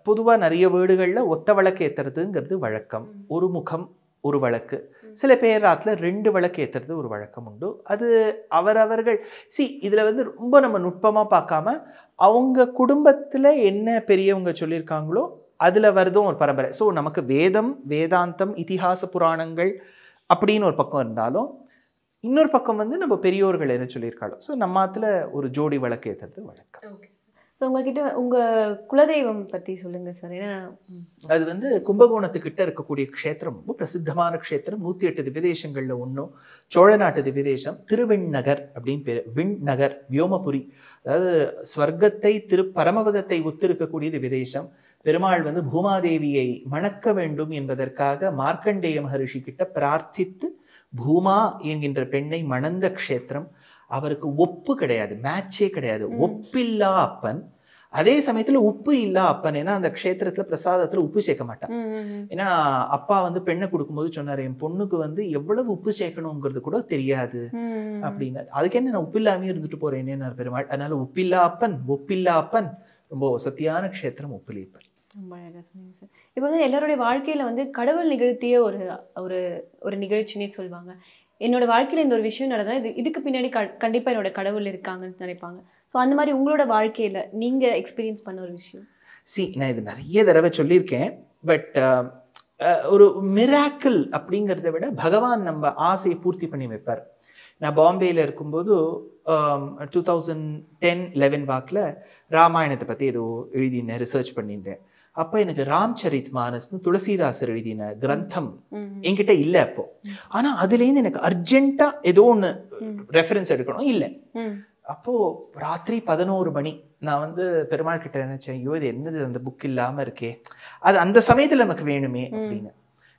பொதுவாக நிறைய வீடுகளில் ஒத்த விளக்கு ஏற்றுறதுங்கிறது வழக்கம். ஒரு முகம் ஒரு வழக்கு. சில பேர் ஆற்றுல 2 விளக்கு ஏற்றுறது ஒரு வழக்கம் உண்டு. அது அவரவர்கள் இதில் வந்து ரொம்ப நம்ம நுட்பமாக பார்க்காம அவங்க குடும்பத்தில் என்ன பெரியவங்க சொல்லியிருக்காங்களோ அதில் வருதும் ஒரு பரம்பரை. ஸோ நமக்கு வேதம், வேதாந்தம், இதிகாச புராணங்கள் அப்படின்னு ஒரு பக்கம் இருந்தாலும் இன்னொரு பக்கம் வந்து நம்ம பெரியோர்கள் என்ன சொல்லியிருக்காளோ. ஸோ நம்ம ஆற்றுல ஒரு ஜோடி விளக்கு ஏற்றுறது வழக்கம். ஸோ உங்ககிட்ட உங்கள் குலதெய்வம் பற்றி சொல்லுங்கள் சார். ஏன்னா அது வந்து கும்பகோணத்துக்கிட்ட இருக்கக்கூடிய க்ஷேத்திரம், ரொம்ப பிரசித்தமான க்ஷேத்திரம். 108 திவ்யதேசங்களில் ஒன்றும். சோழ நாட்டு திவ்யதேசம் திருவெண்ணகர் அப்படின்னு பேர். விண்ணகர், வியோமபுரி, அதாவது ஸ்வர்க்கத்தை பரமபதத்தை ஒத்திருக்கக்கூடிய திவ்யதேசம். பெருமாள் வந்து பூமாதேவியை மணக்க வேண்டும் என்பதற்காக மார்க்கண்டேய மகரிஷி கிட்ட பிரார்த்தித்து பூமா என்கின்ற பெண்ணை மணந்த க்ஷேத்திரம். அவருக்கு ஒப்பு கிடையாது, மேட்சே கிடையாது. ஒப்பில்லா அப்பன், அதே சமயத்துல உப்பு இல்லா அப்பன். ஏன்னா அந்த க்ஷேத்திரத்துல பிரசாதத்துல உப்பு சேர்க்க மாட்டான். ஏன்னா அப்பா வந்து பெண்ணை கொடுக்கும்போது சொன்னாரு, என் பொண்ணுக்கு வந்து எவ்வளவு உப்பு சேர்க்கணுங்கிறது கூட தெரியாது அப்படின்னு. அதுக்கு என்ன நான் உப்பில்லாமே இருந்துட்டு போறேன்னு பெருமாள். அதனால உப்பில்லா அப்பன், ஒப்பில்லா அப்பன், ரொம்ப சத்தியான க்ஷேத்திரம் உப்பிலியப்பன். ரொம்ப அழகாக சொன்னீங்க சார். இப்போ வந்து எல்லாருடைய வாழ்க்கையில் வந்து கடவுள் நிகழ்த்திய ஒரு நிகழ்ச்சினே சொல்லுவாங்க. என்னோட வாழ்க்கையில் இந்த ஒரு விஷயம் நடந்தால் இதுக்கு பின்னாடி கண்டிப்பாக என்னோட கடவுள் இருக்காங்கன்னு நினைப்பாங்க. ஸோ அந்த மாதிரி உங்களோட வாழ்க்கையில் நீங்கள் எக்ஸ்பீரியன்ஸ் பண்ண ஒரு விஷயம்? நான் இது நிறைய தடவை சொல்லியிருக்கேன். பட் ஒரு மிராக்கிள் அப்படிங்கிறத விட பகவான் நம்ம ஆசையை பூர்த்தி பண்ணி வைப்பார். நான் பாம்பேயில் இருக்கும்போது 2010-11 வாக்கில் ராமாயணத்தை பற்றி ஏதோ எழுதினேன், ரிசர்ச் பண்ணியிருந்தேன். அப்போ எனக்கு ராம்சரித் மானஸ்னு துளசிதாசர் எழுதின கிரந்தம் என்கிட்ட இல்லை அப்போ. ஆனால் அதுலேருந்து எனக்கு அர்ஜென்ட்டாக ஏதோ ஒன்று ரெஃபரன்ஸ் எடுக்கணும் இல்லை. அப்போது ராத்திரி 11 மணி நான் வந்து பெருமாள் கிட்ட நினச்சேன், ஐயோ இது என்னது அந்த புக் இல்லாமல் இருக்கே, அது அந்த சமயத்தில் நமக்கு வேணுமே அப்படின்னு.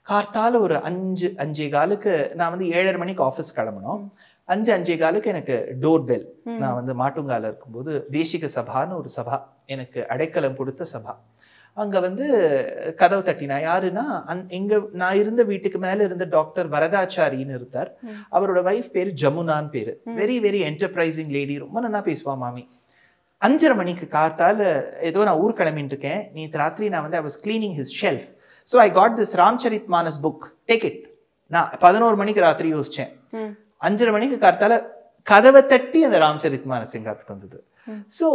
கார்த்தால ஒரு 5-5:15 நான் வந்து 7:30 மணிக்கு ஆஃபீஸ் கிளம்பணும். 5:05 எனக்கு டோர் பெல். நான் வந்து மாட்டுங்கால இருக்கும்போது தேசிக சபான்னு ஒரு சபா, எனக்கு அடைக்கலம் கொடுத்த சபா. அங்க வந்து கதவு தட்டினா. யாருன்னா நான் இருந்த வீட்டுக்கு மேல இருந்த டாக்டர் வரதாச்சாரின்னு இருந்தார். அவரோட வைஃப் பேரு ஜமுனான்னு பேரு. வெரி வெரி என்டர்பிரைசிங் லேடி, ரொம்ப நல்லா பேசுவா மாமி. 5:30 மணிக்கு காத்தால ஏதோ நான் ஊர் கிளம்பிட்டு இருக்கேன். நேற்று ராத்திரி நான் வந்து I was cleaning his shelf. So I got this Ramcharit Manas book, take it. நான் 11 மணிக்கு ராத்திரி யோசிச்சேன். 5:30 மணிக்கு காத்தால கதவை தட்டி அந்த ராம்சரித் மானஸ் எங்காத்துக்கு வந்தது. ஸோ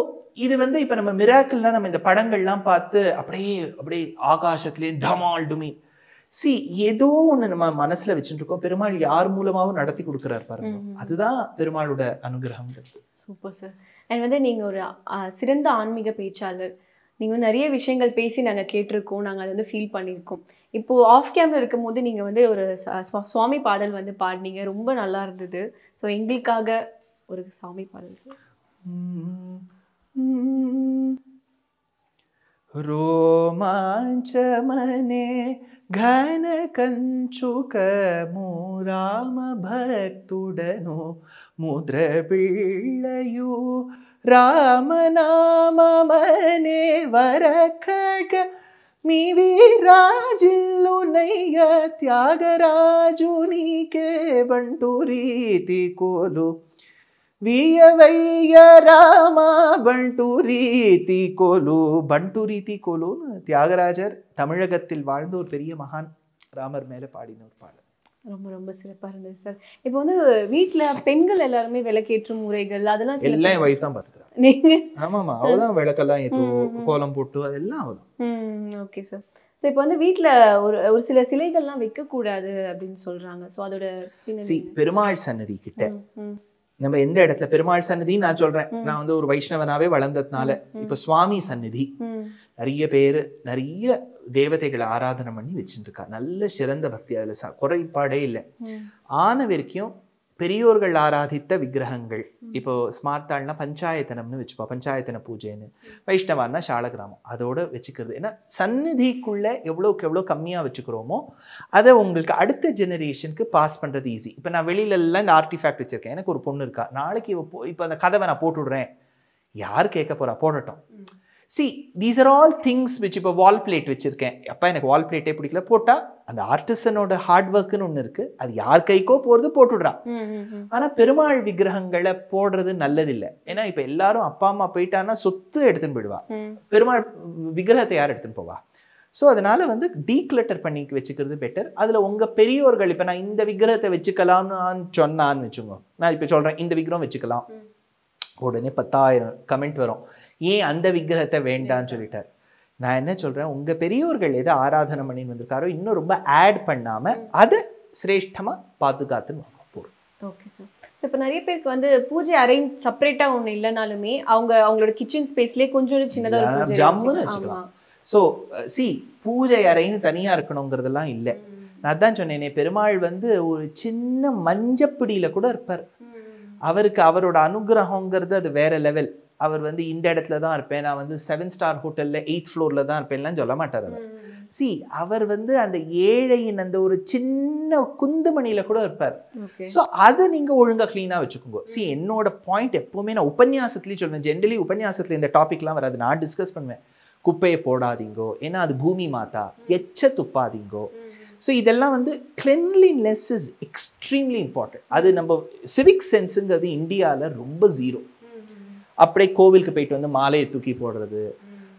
இது வந்து இப்ப நம்ம மிராக்கிள்லாம் நம்ம இந்த படங்கள்லாம் பார்த்து அப்படியே ஆகாசத்திலே டமால் டுமி ஏதோ ஒண்ணு நம்ம மனசுல வச்சுட்டு இருக்கோம். பெருமாள் யார் மூலமாவும் நடத்தி கொடுக்குறாரு பாருங்க. அதுதான் பெருமாளோட அனுகிரகம். Super sir. அண்ட் வந்து நீங்க ஒரு சிறந்த ஆன்மீக பேச்சாளர். நீங்க நிறைய விஷயங்கள் பேசி நாங்க கேட்டிருக்கோம், நாங்க அதை வந்து ஃபீல் பண்ணியிருக்கோம். இப்போ ஆஃப் கேம்ல இருக்கும் போது நீங்க வந்து ஒரு சுவாமி பாடல் வந்து பாடினீங்க, ரொம்ப நல்லா இருந்தது. ஸோ எங்களுக்காக ஒரு சுவாமி பாடல் சார். रोमांचमने घन कंचुकमु राम भक्तुडनु मुद्रबिल्लयु रामनाममने वरखड्ग मिविराजिल्लु नय्य त्यागराजु नीके बंटु रीति कोलु வீயவைய ராமா பண்டு ரீதி கோலு. பண்டு ரீதி கோலுன்னு தியாகராஜர் தமிழகத்தில் வாழ்ந்த ஒரு பெரிய மகான் ராமர் மேல பாடின ஒரு பாடல். ரொம்ப ரொம்ப சிறப்பா இருந்தது சார். இப்போ வந்து வீட்டுல பெண்கள் எல்லாருமே விளக்கேற்றும் முறைகள் அதெல்லாம் எல்லாம் என் வைஃப் தான் பாத்துக்கிறாங்க. நீங்க? ஆமாமா, அவதான் விளக்கெல்லாம் ஏற்றுவோம், கோலம் போட்டு அதெல்லாம் அவதான். Okay sir. ஸோ இப்போ வந்து வீட்டுல ஒரு சில சிலைகள்லாம் வைக்க கூடாது அப்படின்னு சொல்றாங்க. ஸோ அதோட பெருமாள் சன்னதி கிட்ட நம்ம எந்த இடத்துல பெருமாள் சன்னதி நான் சொல்றேன், நான் வந்து ஒரு வைஷ்ணவனாவே வளர்ந்ததுனால. இப்ப சுவாமி சன்னதி நிறைய பேரு நிறைய தேவதைகளை ஆராதனை பண்ணி வச்சுட்டு இருக்கா. நல்ல சிறந்த பக்தி, அதுல குறைபாடே இல்லை. ஆன வரைக்கும் பெரியோர்கள் ஆராதித்த விக்கிரகங்கள். இப்போ ஸ்மார்த்தாள்னா பஞ்சாயத்தனம்னு வச்சுப்பா, பஞ்சாயத்தன பூஜைன்னு. வைஷ்ணவான்னா சாலகிராமம், அதோட வச்சுக்கிறது. ஏன்னா சந்நிதிக்குள்ள எவ்வளோக்கு எவ்வளோ கம்மியா வச்சுக்கிறோமோ அதை உங்களுக்கு அடுத்த ஜெனரேஷனுக்கு பாஸ் பண்றது ஈஸி. இப்போ நான் வெளியில எல்லாம் இந்த ஆர்டிஃபேக்ட் வச்சிருக்கேன். எனக்கு ஒரு பொண்ணு இருக்கா, நாளைக்கு இப்போ அந்த கதவை நான் போட்டு விடுறேன், யார் கேட்க போறா, போடட்டும். these are all things which இப்போ வால் பிளேட் வச்சிருக்கேன், அப்பா எனக்கு வால் பிளேட்டே பிடிக்கல, போட்டா அந்த ஆர்டிசனோட ஹார்ட் ஒர்க்குன்னு ஒன்று இருக்கு, அது யார் கைக்கோ போறது போட்டுடுறான். ஆனா பெருமாள் விக்கிரகங்களை போடுறது நல்லதில்லை. ஏன்னா இப்ப எல்லாரும் அப்பா அம்மா போயிட்டான்னா சொத்து எடுத்துன்னு போயிடுவா, பெருமாள் விக்கிரகத்தை யார் எடுத்துன்னு போவா? ஸோ அதனால வந்து டீக்ளட்டர் பண்ணி வச்சுக்கிறது பெட்டர். அதுல உங்க பெரியோர்கள் இப்ப நான் இந்த விக்கிரகத்தை வச்சுக்கலாம்னு சொன்னான்னு வச்சுக்கோங்க, நான் இப்ப சொல்றேன் இந்த விக்கிரகம் வச்சுக்கலாம், உடனே 10,000 கமெண்ட் வரும், ஏன் அந்த விக்கிரகத்தை வேண்டான்னு சொல்லிட்டார். நான் என்ன சொல்றேன், உங்க பெரியோர்கள் எதை ஆராதனை பண்ணி வந்திருக்காரோ இன்னும் ரொம்ப ஆட் பண்ணாம அதை சிரேஷ்டமா பாதுகாத்துன்னு போறோம். Okay sir. ஸோ இப்போ நிறைய பேருக்கு வந்து பூஜை அறை செப்பரேட்டா ஒன்று இல்லைனாலுமே அவங்களோட கிச்சன் ஸ்பேஸ்லேயே கொஞ்சம் சின்னதாக ஜம்முன்னு வச்சுக்கலாம். ஸோ பூஜை அறைன்னு தனியா இருக்கணுங்கிறதெல்லாம் இல்லை. நான் தான் சொன்னேனே, பெருமாள் வந்து ஒரு சின்ன மஞ்சப்பிடியில கூட இருப்பார். அவருக்கு அவரோட அனுகிரகங்கிறது அது வேற லெவல். அவர் வந்து இந்த இடத்துல தான் இருப்பேன், நான் வந்து 7 ஸ்டார் ஹோட்டல்ல 8th ஃப்ளோர்ல தான் இருப்பேன்லாம் சொல்ல மாட்டார் அவர். அவர் வந்து அந்த ஏழையின் அந்த ஒரு சின்ன குந்துமணியில கூட இருப்பார். ஸோ அதை நீங்க ஒழுங்கா கிளீனா வச்சுக்கோங்க. என்னோட பாயிண்ட் எப்பவுமே நான் உபன்யாசத்துலயும் சொல்லுவேன், ஜென்ரலி உபன்யாசத்துல இந்த டாபிக்லாம் வராது, நான் டிஸ்கஸ் பண்ணுவேன். குப்பையை போடாதீங்கோ, ஏன்னா அது பூமி மாதா, எச்ச துப்பாதீங்கோ. ஸோ இதெல்லாம் வந்து கிளென்லினஸ் இஸ் எக்ஸ்ட்ரீம்லி இம்பார்ட்டன்ட். அது நம்ம சிவிக் சென்ஸுங்கிறது இந்தியாவில் ரொம்ப ஜீரோ. அப்படியே கோவிலுக்கு போயிட்டு வந்து மாலையை தூக்கி போடுறது,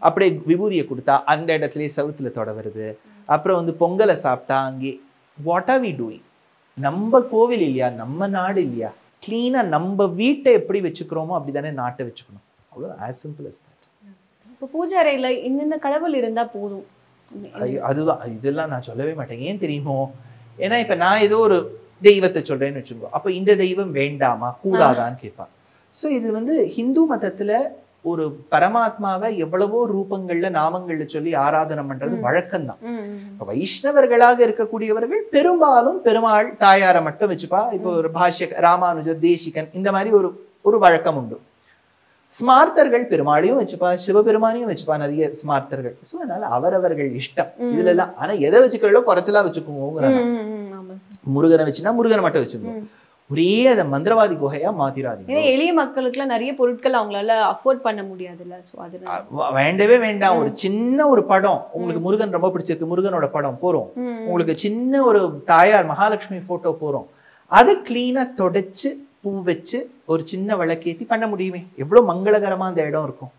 அப்படியே விபூதியை கொடுத்தா அந்த இடத்துலயே சவுத்துல தொடவுறது, அப்புறம் வந்து பொங்கலை சாப்பிட்டா அங்கே வாட் ஆர் வி டூயிங்? நம்ம கோவில் இல்லையா, நம்ம நாடு இல்லையா? கிளீனா நம்ம வீட்டை எப்படி வச்சுக்கிறோமோ அப்படிதானே நாட்டை வச்சுக்கணும். அவ்வளோ ஆஸ் சிம்பிள் அஸ் தட். இப்போ பூஜை அறையில இந்த கடவுள் இருந்தா போதும், அதுதான் இதெல்லாம் நான் சொல்லவே மாட்டேன். ஏன் தெரியுமோ, ஏன்னா இப்ப நான் ஏதோ ஒரு தெய்வத்தை சொல்றேன்னு வச்சுக்கோ, அப்ப இந்த தெய்வம் வேண்டாமா கூடாதான்னு கேட்பான். ஸோ இது வந்து ஹிந்து மதத்துல ஒரு பரமாத்மாவை எவ்வளவோ ரூபங்கள்ல நாமங்கள்ல சொல்லி ஆராதனை பண்றது வழக்கம்தான். இப்ப வைஷ்ணவர்களாக இருக்கக்கூடியவர்கள் பெரும்பாலும் பெருமாள் தாயாரை மட்டும் வச்சுப்பா. இப்போ ஒரு பாஷ்ய ராமானுஜர், தேசிகன், இந்த மாதிரி ஒரு வழக்கம் உண்டு. ஸ்மார்த்தர்கள் பெருமாளையும் வச்சுப்பா, சிவபெருமானையும் வச்சுப்பா, நிறைய ஸ்மார்த்தர்கள். ஸோ அதனால அவரவர்கள் இஷ்டம் இதுல எல்லாம். ஆனா எதை வச்சுக்கிறதோ குறைச்சலா வச்சுக்கோங்க. முருகனை வச்சுன்னா முருகனை மட்டும் வச்சுக்கோங்க, ஒரே அதை மந்திரவாதி குகையா மாத்திராதீங்க. ஏன்னா எளிய மக்களுக்குலாம் நிறைய பொருட்கள் அவங்களால அஃபோர்ட் பண்ண முடியாதுல்ல. ஸோ அது வேண்டவே வேண்டாம். ஒரு சின்ன ஒரு படம் உங்களுக்கு முருகன் ரொம்ப பிடிச்சிருக்கு, முருகனோட படம் போறோம், உங்களுக்கு சின்ன ஒரு தாயார் மகாலட்சுமி போட்டோ போறோம், அதை கிளீனா தொடச்சு பூ வச்சு ஒரு சின்ன விளக்கேத்தி பண்ண முடியுமே, எவ்வளவு மங்களகரமா அந்த இடம் இருக்கும்.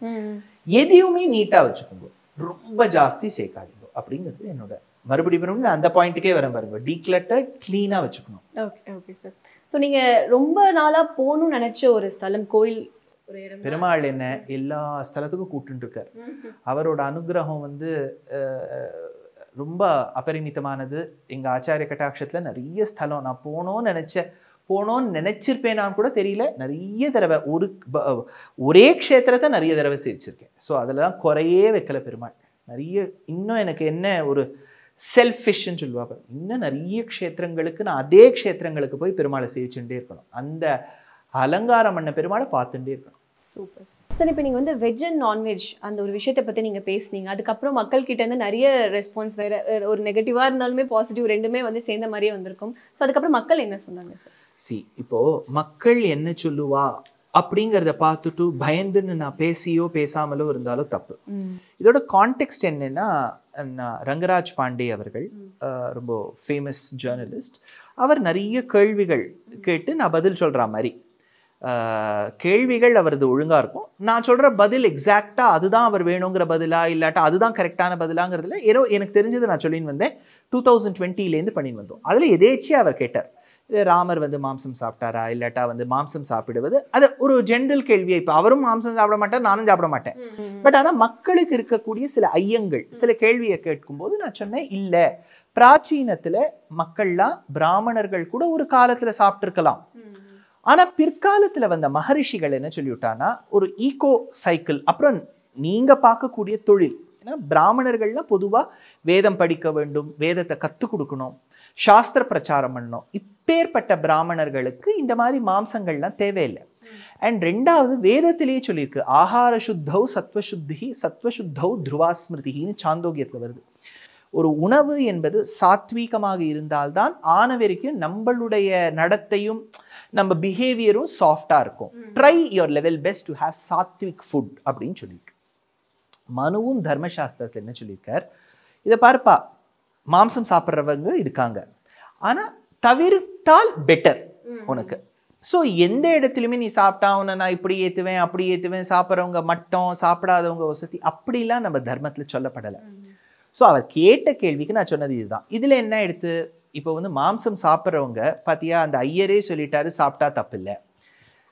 எதையுமே நீட்டா வச்சுக்கோங்க, ரொம்ப ஜாஸ்தி சேர்க்காதீங்க அப்படிங்கிறது என்னோட மறுபடியும் அந்த பாயிண்ட்டுக்கே வர பாருங்க. டீக்ளட்டர் கிளீனா வச்சுக்கணும். Okay okay sir. ஸோ நீங்க ரொம்ப நாளா போகணும்னு நினைச்ச ஒரு ஸ்தலம், கோயில், ஒரு இடம்? பெருமாள் என்ன எல்லா ஸ்தலத்துக்கும் கூப்பிட்டு இருக்காரு. அவரோட அனுகிரகம் வந்து ரொம்ப அபரிமிதமானது. எங்க ஆச்சாரிய கட்டாட்சத்துல நிறைய ஸ்தலம் நான் போனோன்னு நினைச்சிருப்பேனான்னு கூட தெரியல. நிறைய தடவை ஒரே க்ஷேத்திரத்தை நிறைய தடவை சேவிச்சிருக்கேன். ஸோ அதெல்லாம் குறையே வைக்கல பெருமாள். நிறைய இன்னும் எனக்கு என்ன ஒரு செல்ஃபிஷ்ன்னு சொல்லுவாங்க, இன்னும் நிறைய க்ஷேத்திரங்களுக்கு நான் அதே க்ஷேத்திரங்களுக்கு போய் பெருமாளை சேவிச்சுட்டே இருக்கணும். அந்த அலங்காரம் பண்ண பெருமாளை பார்த்துட்டே இருக்கணும். Super sir. இப்போ நீங்கள் வந்து வெஜ் அண்ட் நான்வெஜ் அந்த ஒரு விஷயத்தை பற்றி நீங்கள் பேசுனீங்க. அதுக்கப்புறம் மக்கள் கிட்ட இருந்து நிறைய ரெஸ்பான்ஸ், வேறு ஒரு நெகட்டிவாக இருந்தாலுமே பாசிட்டிவ் ரெண்டுமே வந்து சேர்ந்த மாதிரியே வந்திருக்கும். ஸோ அதுக்கப்புறம் மக்கள் என்ன சொன்னாங்க சார்? இப்போ மக்கள் என்ன சொல்லுவா அப்படிங்கிறத பார்த்துட்டு பயந்துன்னு நான் பேசியோ பேசாமலோ இருந்தாலும் தப்பு. இதோட கான்டெக்ஸ்ட் என்னன்னா, ரங்கராஜ் பாண்டே அவர்கள் ரொம்ப ஃபேமஸ் ஜேர்னலிஸ்ட். அவர் நிறைய கேள்விகள் கேட்டு நான் பதில் சொல்ற மாதிரி கேள்விகள் அவரது ஒழுங்கா இருக்கும். நான் சொல்ற பதில் எக்ஸாக்டா அதுதான் அவர் வேணுங்கிற பதிலா இல்லாட்டா அதுதான் கரெக்டான பதிலாங்கிறதுல ஏதோ எனக்கு தெரிஞ்சது நான் சொல்லின்னு வந்தேன். 2020 பண்ணின்னு வந்தோம். அதுல எதேச்சியா அவர் கேட்டார், ராமர் வந்து மாம்சம் சாப்பிட்டாரா இல்லாட்டா வந்து மாம்சம் சாப்பிடுவது, அது ஒரு ஜென்ரல் கேள்வியை. இப்போ அவரும் மாம்சம் சாப்பிட மாட்டார், நானும் சாப்பிட மாட்டேன். பட் ஆனால் மக்களுக்கு இருக்கக்கூடிய சில ஐயங்கள், சில கேள்வியை கேட்கும்போது நான் சொன்னேன், இல்லை பிராச்சீனத்துல மக்கள்லாம் பிராமணர்கள் கூட ஒரு காலத்துல சாப்பிட்டுருக்கலாம். ஆனா பிற்காலத்துல வந்த மகரிஷிகள் என்ன சொல்லிவிட்டானா, ஒரு ஈகோ சைக்கிள், அப்புறம் நீங்க பார்க்கக்கூடிய தொழில், ஏன்னா பிராமணர்கள்லாம் பொதுவா வேதம் படிக்க வேண்டும், வேதத்தை கற்றுக் கொடுக்கணும், சாஸ்திர பிரச்சாரம் பண்ணணும். இப்பேற்பட்ட பிராமணர்களுக்கு இந்த மாதிரி மாம்சங்கள்லாம் தேவையில்லை. அண்ட் ரெண்டாவது வேதத்திலேயே சொல்லியிருக்கு, ஆகார சுத்தௌ சத்வசுத்தி சத்வசுத்தௌ துருவாஸ்மிருதின்னு சாந்தோக்கியத்துல வருது. ஒரு உணவு என்பது சாத்வீகமாக இருந்தால்தான் ஆன வரைக்கும் நம்மளுடைய நடத்தையும் நம்ம பிஹேவியரும் சாஃப்டா இருக்கும். Try your level best to have Satwik food அப்படின்னு சொல்லியிருக்கு. மனுவும் தர்மசாஸ்திரத்தில் என்ன சொல்லியிருக்கார், இதை பாருப்பா, மாம்சம் சாப்பிட்றவங்க இருக்காங்க, ஆனா தவிர்த்தால் பெட்டர் உனக்கு. ஸோ எந்த இடத்துலையுமே நீ சாப்பிட்டா உன்னை நான் இப்படி ஏற்றுவேன் அப்படி ஏற்றுவேன், சாப்பிட்றவங்க மட்டம் சாப்பிடாதவங்க வசதி, அப்படிலாம் நம்ம தர்மத்தில் சொல்லப்படலை. ஸோ அவர் கேட்ட கேள்விக்கு நான் சொன்னது இதுதான். இதில் என்ன எடுத்து, இப்போ வந்து மாம்சம் சாப்பிட்றவங்க பார்த்தியா, அந்த ஐயரே சொல்லிட்டாரு சாப்பிட்டா தப்பு இல்லை,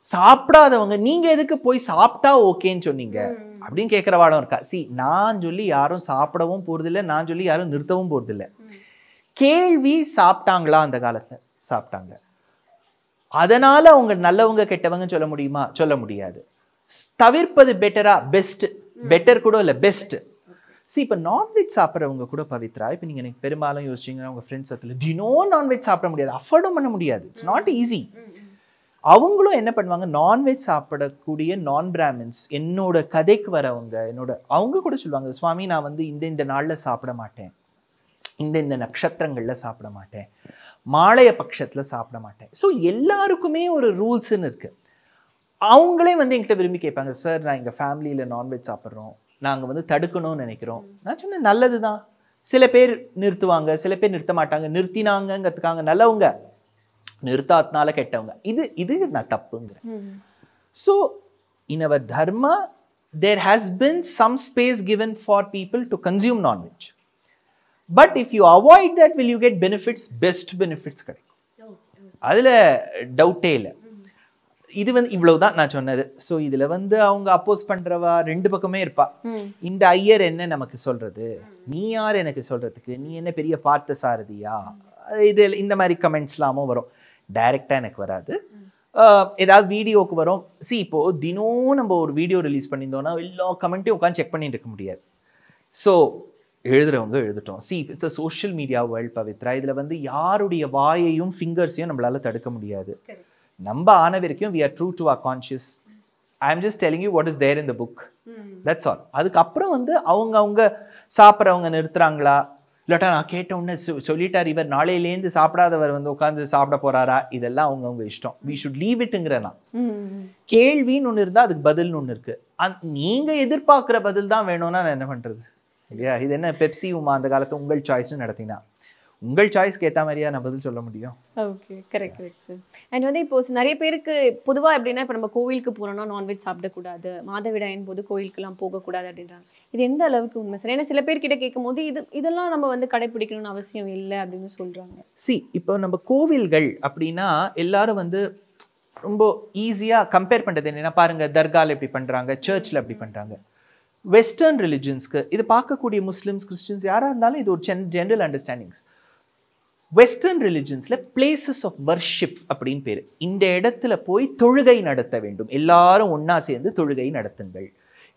சாப்பிடாதவங்க நீங்க எதுக்கு போய் சாப்பிட்டா ஓகேன்னு சொன்னீங்க அப்படின்னு கேட்குறவாளும் இருக்கா. நான் சொல்லி யாரும் சாப்பிடவும் போறதில்லை, நான் சொல்லி யாரும் நிறுத்தவும் போறதில்லை. கேள்வி சாப்பிட்டாங்களா, அந்த காலத்துல சாப்பிட்டாங்க, அதனால அவங்க நல்லவங்க கெட்டவங்க சொல்ல முடியுமா? சொல்ல முடியாது. தவிர்ப்பது பெட்டரா? பெஸ்ட். பெட்டர் கூட இல்லை, பெஸ்ட். இப்போ நான்வெஜ் சாப்பிட்றவங்க கூட பவித்ரா, இப்போ நீங்கள் எனக்கு பெரும்பாலும் யோசிச்சிங்கன்னா உங்கள் ஃப்ரெண்ட்ஸ் சர்க்கிள் தினம் நான்வெஜ் சாப்பிட முடியாது, அஃபோர்டும் பண்ண முடியாது, இட்ஸ் நாட் ஈஸி. அவங்களும் என்ன பண்ணுவாங்க, நான்வெஜ் சாப்பிடக்கூடிய நான் பிராமின்ஸ் என்னோட கதைக்கு வரவங்க, அவங்க கூட சொல்லுவாங்க, சுவாமி நான் வந்து இந்த நாளில் சாப்பிட மாட்டேன், இந்த நட்சத்திரங்களில் சாப்பிட மாட்டேன், மாலைய பட்சத்தில் சாப்பிட மாட்டேன். ஸோ எல்லாருக்குமே ஒரு ரூல்ஸ்ன்னு இருக்கு. அவங்களே வந்து என்கிட்ட விரும்பி கேட்பாங்க, சார் நான் எங்கள் ஃபேமிலியில் நான்வெஜ் சாப்பிட்றோம், நாங்கள் வந்து தடுக்கணும்னு நினைக்கிறோம். நான் சொன்னேன் நல்லது தான். சில பேர் நிறுத்துவாங்க, சில பேர் நிறுத்த மாட்டாங்க. நிறுத்தினாங்கிறதுக்காக நல்லவங்க, நிறுத்தாத்தினால கெட்டவங்க. இது நான் தப்புங்கிறேன். So in our dharma there has been some space given for people to consume non-veg. But if you avoid that, will you get benefits? Best benefits கிடைக்கும், அதுல டவுட்டே இல்லை. இது வந்து இவ்வளவுதான் நான் சொன்னது. ஸோ இதுல வந்து அவங்க அப்போஸ் பண்றவா ரெண்டு பக்கமே இருப்பா. இந்த ஐயர் என்ன நமக்கு சொல்றது, நீ யார் எனக்கு சொல்றதுக்கு, நீ என்ன பெரிய பார்த்த சாரதியா, இது இந்த மாதிரி கமெண்ட்ஸ்லாமும் வரும். டைரக்டா எனக்கு வராது, ஏதாவது வீடியோக்கு வரும். இப்போ தினம் நம்ம ஒரு வீடியோ ரிலீஸ் பண்ணியிருந்தோம்னா எல்லா கமெண்ட்டையும் உட்காந்து செக் பண்ணிட்டு இருக்க முடியாது. ஸோ எழுதுறவங்க எழுதுட்டோம். It's a social media world Pavitra. இதுல வந்து யாருடைய வாயையும் ஃபிங்கர்ஸையும் நம்மளால தடுக்க முடியாது. நம்ம ஆன வரைக்கும் we are true to our conscious. I am just telling you what is there in the book. That's all. அதுக்கப்புறம் வந்து அவங்க சாப்பிட்றவங்க நிறுத்துறாங்களா, இல்லாட்டா நான் கேட்ட உடனே சொல்லிட்டார் இவர் நாளையிலேருந்து சாப்பிடாதவர் வந்து உட்காந்து சாப்பிட போறாரா, இதெல்லாம் அவங்க இஷ்டம். வி ஷுட் லீவ் இட்டுங்கிற நான். கேள்வின்னு ஒன்று இருந்தால் அதுக்கு பதில்னு ஒன்று இருக்கு. நீங்க எதிர்பார்க்குற பதில் தான் வேணும்னா நான் என்ன பண்றது இல்லையா? இது என்ன பெப்சி உமா அந்த காலத்து உங்கள் சாய்ஸ்னு நடத்தினா உங்கள் சாய்ஸ்க்கு ஏற்ற மாதிரியா நான் பதில் சொல்ல முடியும்? Okay, correct sir. அண்ட் வந்து இப்போ நிறைய பேருக்கு பொதுவாக எப்படின்னா, இப்போ நம்ம கோவிலுக்கு போகிறோம்னா நான்வெஜ் சாப்பிடக்கூடாது, மாதவிடாயின் போது கோவிலுக்கெல்லாம் போகக்கூடாது அப்படின்றாங்க. இது எந்த அளவுக்கு உண்மை சார்? ஏன்னா சில பேர்கிட்ட கேட்கும் போது இதெல்லாம் நம்ம வந்து கடைப்பிடிக்கணும்னு அவசியம் இல்லை அப்படின்னு சொல்கிறாங்க. இப்போ நம்ம கோவில்கள் அப்படின்னா எல்லாரும் வந்து ரொம்ப ஈஸியாக கம்பேர் பண்ணுறது என்னென்னா, பாருங்க தர்காவில் எப்படி பண்ணுறாங்க, சர்ச்சில் எப்படி பண்ணுறாங்க. வெஸ்டர்ன் ரிலிஜன்ஸ்க்கு இது பார்க்கக்கூடிய முஸ்லிம்ஸ், கிறிஸ்டின்ஸ் யாராக இருந்தாலும் இது ஒரு ஜென்ரல் அண்டர்ஸ்டாண்டிங்ஸ். வெஸ்டர்ன் ரிலிஜன்ஸ்ல பிளேசஸ் ஆஃப் வர்ஷிப் அப்படின்னு பேரு. இந்த இடத்துல போய் தொழுகை நடத்த வேண்டும், எல்லாரும் ஒன்னா சேர்ந்து தொழுகை நடத்துங்கள்,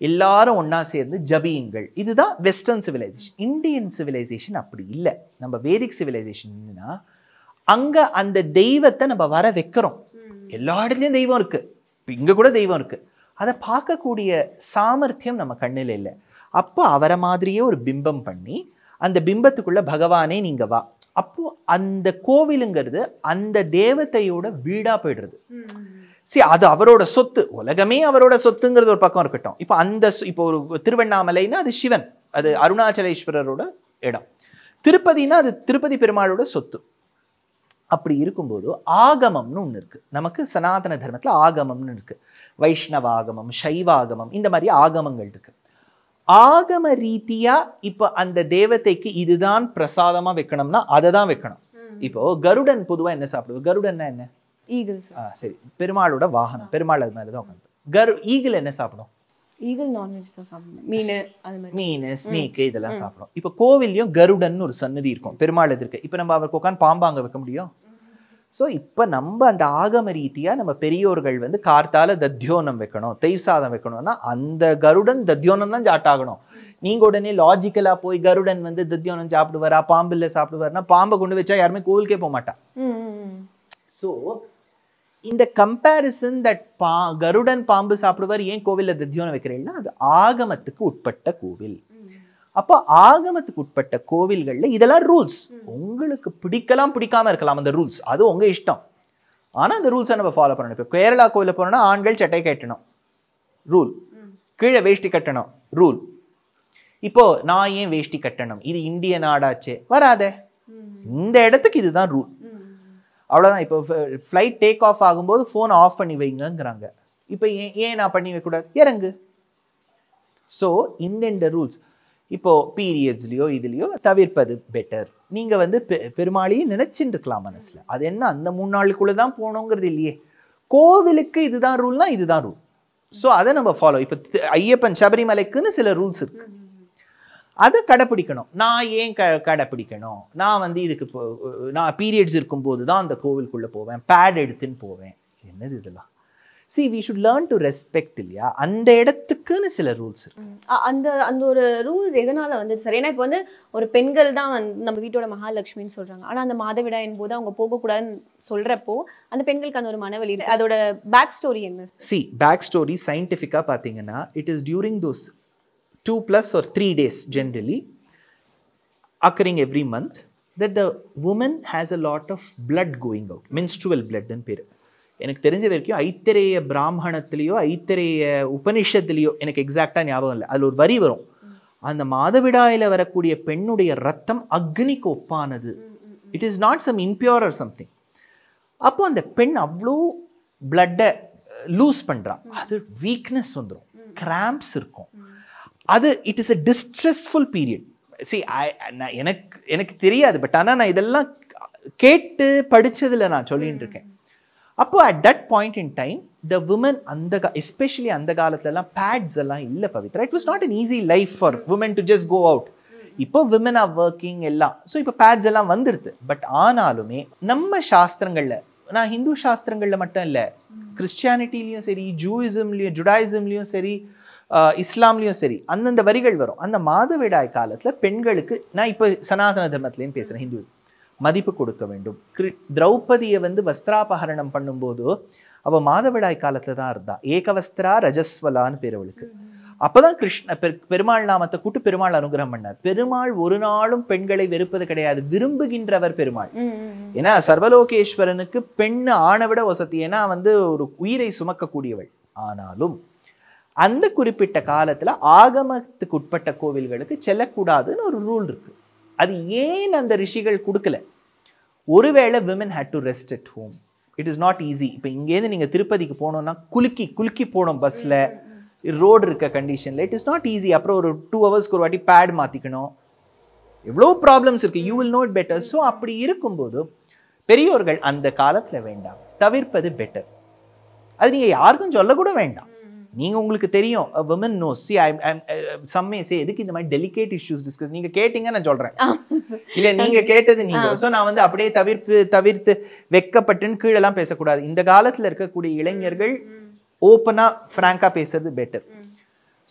எல்லாரும் ஒன்னா சேர்ந்து ஜபியுங்கள். இதுதான் வெஸ்டர்ன் சிவிலைசேஷன். இந்தியன் சிவிலைசேஷன் அப்படி இல்லை. நம்ம வேதிக் சிவிலைசேஷன்னா அங்க அந்த தெய்வத்தை நம்ம வர வைக்கிறோம். எல்லா இடத்துலயும் தெய்வம் இருக்கு, இங்க கூட தெய்வம் இருக்கு. அதை பார்க்கக்கூடிய சாமர்த்தியம் நம்ம கண்ணில் இல்லை. அப்போ அவரை மாதிரியே ஒரு பிம்பம் பண்ணி அந்த பிம்பத்துக்குள்ள பகவானே நீங்க வா. அப்போ அந்த கோவிலுங்கிறது அந்த தேவதையோட வீடா போயிடுறது. சரி, அது அவரோட சொத்து, உலகமே அவரோட சொத்துங்கிறது ஒரு பக்கம் இருக்கட்டும். இப்போ ஒரு திருவண்ணாமலைன்னா அது சிவன், அது அருணாச்சலேஸ்வரரோட இடம். திருப்பதினா அது திருப்பதி பெருமாளோட சொத்து. அப்படி இருக்கும்போது ஆகமம்னு ஒன்று இருக்கு. நமக்கு சனாதன தர்மத்துல ஆகமம்னு இருக்கு. வைஷ்ணவ ஆகமம், சைவ ஆகமம், இந்த மாதிரி ஆகமங்கள் இருக்கு. ஆகம ரீதியா இப்ப அந்த தேவதைக்கு இதுதான் பிரசாதமா வைக்கணும்னா அதை தான் வைக்கணும். இப்போ கருடன் பொதுவா என்ன சாப்பிடுவோம்? கருடன்னா என்ன? ஈகிள். சரி, பெருமாளோட வாகனம், பெருமாள் அது மேலதான் உட்காந்து. ஈகிள் என்ன சாப்பிடும்? ஈகிள் நான்வெஜ் தான் சாப்பிடும். மீன், அது மாதிரி மீன், ஸ்னேக் இதெல்லாம் சாப்பிடும். இப்ப கோவில்லையும் கருடன் ஒரு சன்னதி இருக்கும், பெருமாள் எதிர்க்க. இப்ப நம்ம அவருக்கு உட்காந்து பாம்பு அங்க வைக்க முடியும்? ஸோ இப்போ நம்ம அந்த ஆகம ரீதியாக நம்ம பெரியோர்கள் வந்து கார்த்தால தத்தியோனம் வைக்கணும், தயிர் சாதம் வைக்கணும்னா அந்த கருடன் தத்தியோனம் தான் சாட்டாகணும். நீங்கள் உடனே லாஜிக்கலாக போய் கருடன் வந்து தத்தியோனம் சாப்பிடுவாரா, பாம்பில் சாப்பிடுவார்னா பாம்பை கொண்டு வச்சா யாருமே கோவிலுக்கே போக மாட்டான். ஸோ இந்த கம்பேரிசன் தட் கருடன் பாம்பு சாப்பிடுவார், ஏன் கோவிலில் தத்தியோனம் வைக்கிறீங்கன்னா அது ஆகமத்துக்கு உட்பட்ட கோவில். அப்போ ஆகமத்துக்கு உட்பட்ட கோவில்கள்ல இதெல்லாம் ரூல்ஸ். உங்களுக்கு பிடிக்கலாம் பிடிக்காம இருக்கலாம் அந்த ரூல்ஸ், அது உங்க இஷ்டம். ஆனா அந்த ரூல்ஸை நம்ம ஃபாலோ பண்ணணும். இப்போ கேரளா கோவில போனோம்னா ஆண்கள் சட்டை கட்டணும், ரூல். கீழே வேஷ்டி கட்டணும், ரூல். இப்போ நான் ஏன் வேஷ்டி கட்டணும், இது இந்திய நாடாச்சே, வராதே. இந்த இடத்துக்கு இதுதான் ரூல், அவ்வளவுதான். இப்போ ஃப்ளைட் டேக் ஆஃப் ஆகும்போது ஃபோன் ஆஃப் பண்ணி வைங்கிறாங்க. இப்போ ஏன் நான் பண்ணி வைக்கக்கூடாது? இறங்கு. ஸோ இந்த ரூல்ஸ் இப்போ பீரியட்ஸ்லயோ இதுலயோ தவிர்ப்பது பெட்டர். நீங்க வந்து பெருமாளையும் நினைச்சுட்டு இருக்கலாம் மனசுல, அது என்ன அந்த 3 நாளுக்குள்ளதான் போகணுங்கிறது இல்லையே. கோவிலுக்கு இதுதான் ரூல்னா இதுதான் ரூல். ஸோ அதை நம்ம ஃபாலோ. இப்போ ஐயப்பன் சபரிமலைக்குன்னு சில ரூல்ஸ் இருக்கு, அதை கடைப்பிடிக்கணும். நான் ஏன் கடைப்பிடிக்கணும்? நான் வந்து இதுக்கு நான் பீரியட்ஸ் இருக்கும்போது தான் அந்த கோவிலுக்குள்ள போவேன், பேட் எடுத்துன்னு போவேன். என்னது இதெல்லாம்? See, we should learn to respect இல்லையா? அந்த இடத்துக்குன்னு சில ரூல்ஸ் இருக்கு. அந்த ஒரு ரூல்ஸ் எதனால வந்து சார்? ஏன்னா இப்போ வந்து ஒரு பெண்கள் தான் நம்ம வீட்டோட மகாலட்சுமின்னு சொல்றாங்க. ஆனா அந்த மாதவிடாயின் போது அவங்க போகக்கூடாதுன்னு சொல்றப்போ அந்த பெண்களுக்கு அந்த ஒரு மனவலி, அதோட பேக் ஸ்டோரி என்ன? See, பேக் ஸ்டோரி சயின்டிஃபிக்கா பாத்தீங்கன்னா it is during those 2+ or 3 days generally occurring every month that the woman has a lot of blood going out, menstrual blood ன்னு பேரு. எனக்கு தெரிஞ்ச வரைக்கும் ஐத்திரேய பிராமணத்திலேயோ ஐத்திரேய உபனிஷத்துலேயோ எனக்கு எக்ஸாக்டா ஞாபகம் இல்லை, அதில் ஒரு வரி வரும், அந்த மாதவிடாயில வரக்கூடிய பெண்ணுடைய ரத்தம் அக்னிக்கு ஒப்பானது. It is not some impure or something. அப்போ அந்த பெண் அவ்வளோ பிளட்டை லூஸ் பண்றான், அது வீக்னஸ் வந்துடும், கிராம்ப்ஸ் இருக்கும், அது it is a distressful period. சி எனக்கு தெரியாது, பட் ஆனால் நான் இதெல்லாம் கேட்டு படிச்சதுல நான் சொல்லிட்டு இருக்கேன். அப்போ at that point in time the women especially அந்த காலத்துலலாம் பேட்ஸ் எல்லாம் இல்லை Pavithra. It was not an easy life for women to just go out. இப்போ women are working எல்லாம், ஸோ இப்போ பேட்ஸ் எல்லாம் வந்துடுது. பட் ஆனாலுமே நம்ம சாஸ்திரங்கள்ல, நான் ஹிந்து சாஸ்திரங்கள்ல மட்டும் இல்லை, கிறிஸ்டியானிட்டிலையும் சரி, ஜுடாயிசம்லையும் சரி, இஸ்லாம்லையும் சரி, அந்தந்த வரிகள் வரும். அந்த மாதவிடாய் காலத்துல பெண்களுக்கு, நான் இப்போ சனாதன தர்மத்திலையும் பேசுறேன், ஹிந்து மதிப்பு கொடுக்க வேண்டும். திரௌபதியை வந்து வஸ்திராபகரணம் பண்ணும்போது அவ மாதவிடாய் காலத்துல தான் இருந்தா. ஏகவஸ்திரா ரஜஸ்வலான்னு பேர் அவளுக்கு. அப்பதான் பெருமாள் நாமத்தை கூட்டு பெருமாள் அனுகிரகம் பண்ணார். பெருமாள் ஒரு நாளும் பெண்களை வெறுப்பது கிடையாது, விரும்புகின்றவர் பெருமாள். ஏன்னா சர்வலோகேஸ்வரனுக்கு பெண்ணு ஆணை விட வசதி, ஏன்னா ஒரு உயிரை சுமக்கக்கூடியவள். ஆனாலும் அந்த குறிப்பிட்ட காலத்துல ஆகமத்துக்கு உட்பட்ட கோவில்களுக்கு செல்லக்கூடாதுன்னு ஒரு ரூல் இருக்கு. அது ஏன் அந்த ரிஷிகள் கொடுக்கல? ஒருவேளை women had to rest at home. It is not easy. இப்போ இங்கேருந்து நீங்க திருப்பதிக்கு போனோம்னா குலுக்கி போனோம் பஸ்ல, ரோடு இருக்க கண்டிஷன்ல. It is not easy. அப்புறம் ஒரு 2 ஹவர்ஸ்க்கு ஒரு வாட்டி பேட் மாத்திக்கணும், எவ்வளோ ப்ராப்ளம்ஸ் இருக்கு. You will know it better. So அப்படி இருக்கும்போது பெரியோர்கள் அந்த காலத்துல வேண்டாம், தவிர்ப்பது பெட்டர். அது நீங்க யாருக்கும் சொல்லக்கூட வேண்டாம். நீங்க உங்களுக்கு தெரியும், women knows. See, some may say எதுக்கு இந்த மாதிரி டெலிகேட் இஷ்யூஸ் டிஸ்கஸ், நீங்க கேட்டீங்க நான் சொல்றேன், இல்ல நீங்க கேட்டது நீங்க. சோ நான் அப்படியே தவிர்த்து வெக்கப்பட்டுன்னு கீழெல்லாம் பேசக்கூடாது. இந்த காலத்துல இருக்கக்கூடிய இளைஞர்கள் ஓப்பனா பிராங்கா பேசுறது பெட்டர்.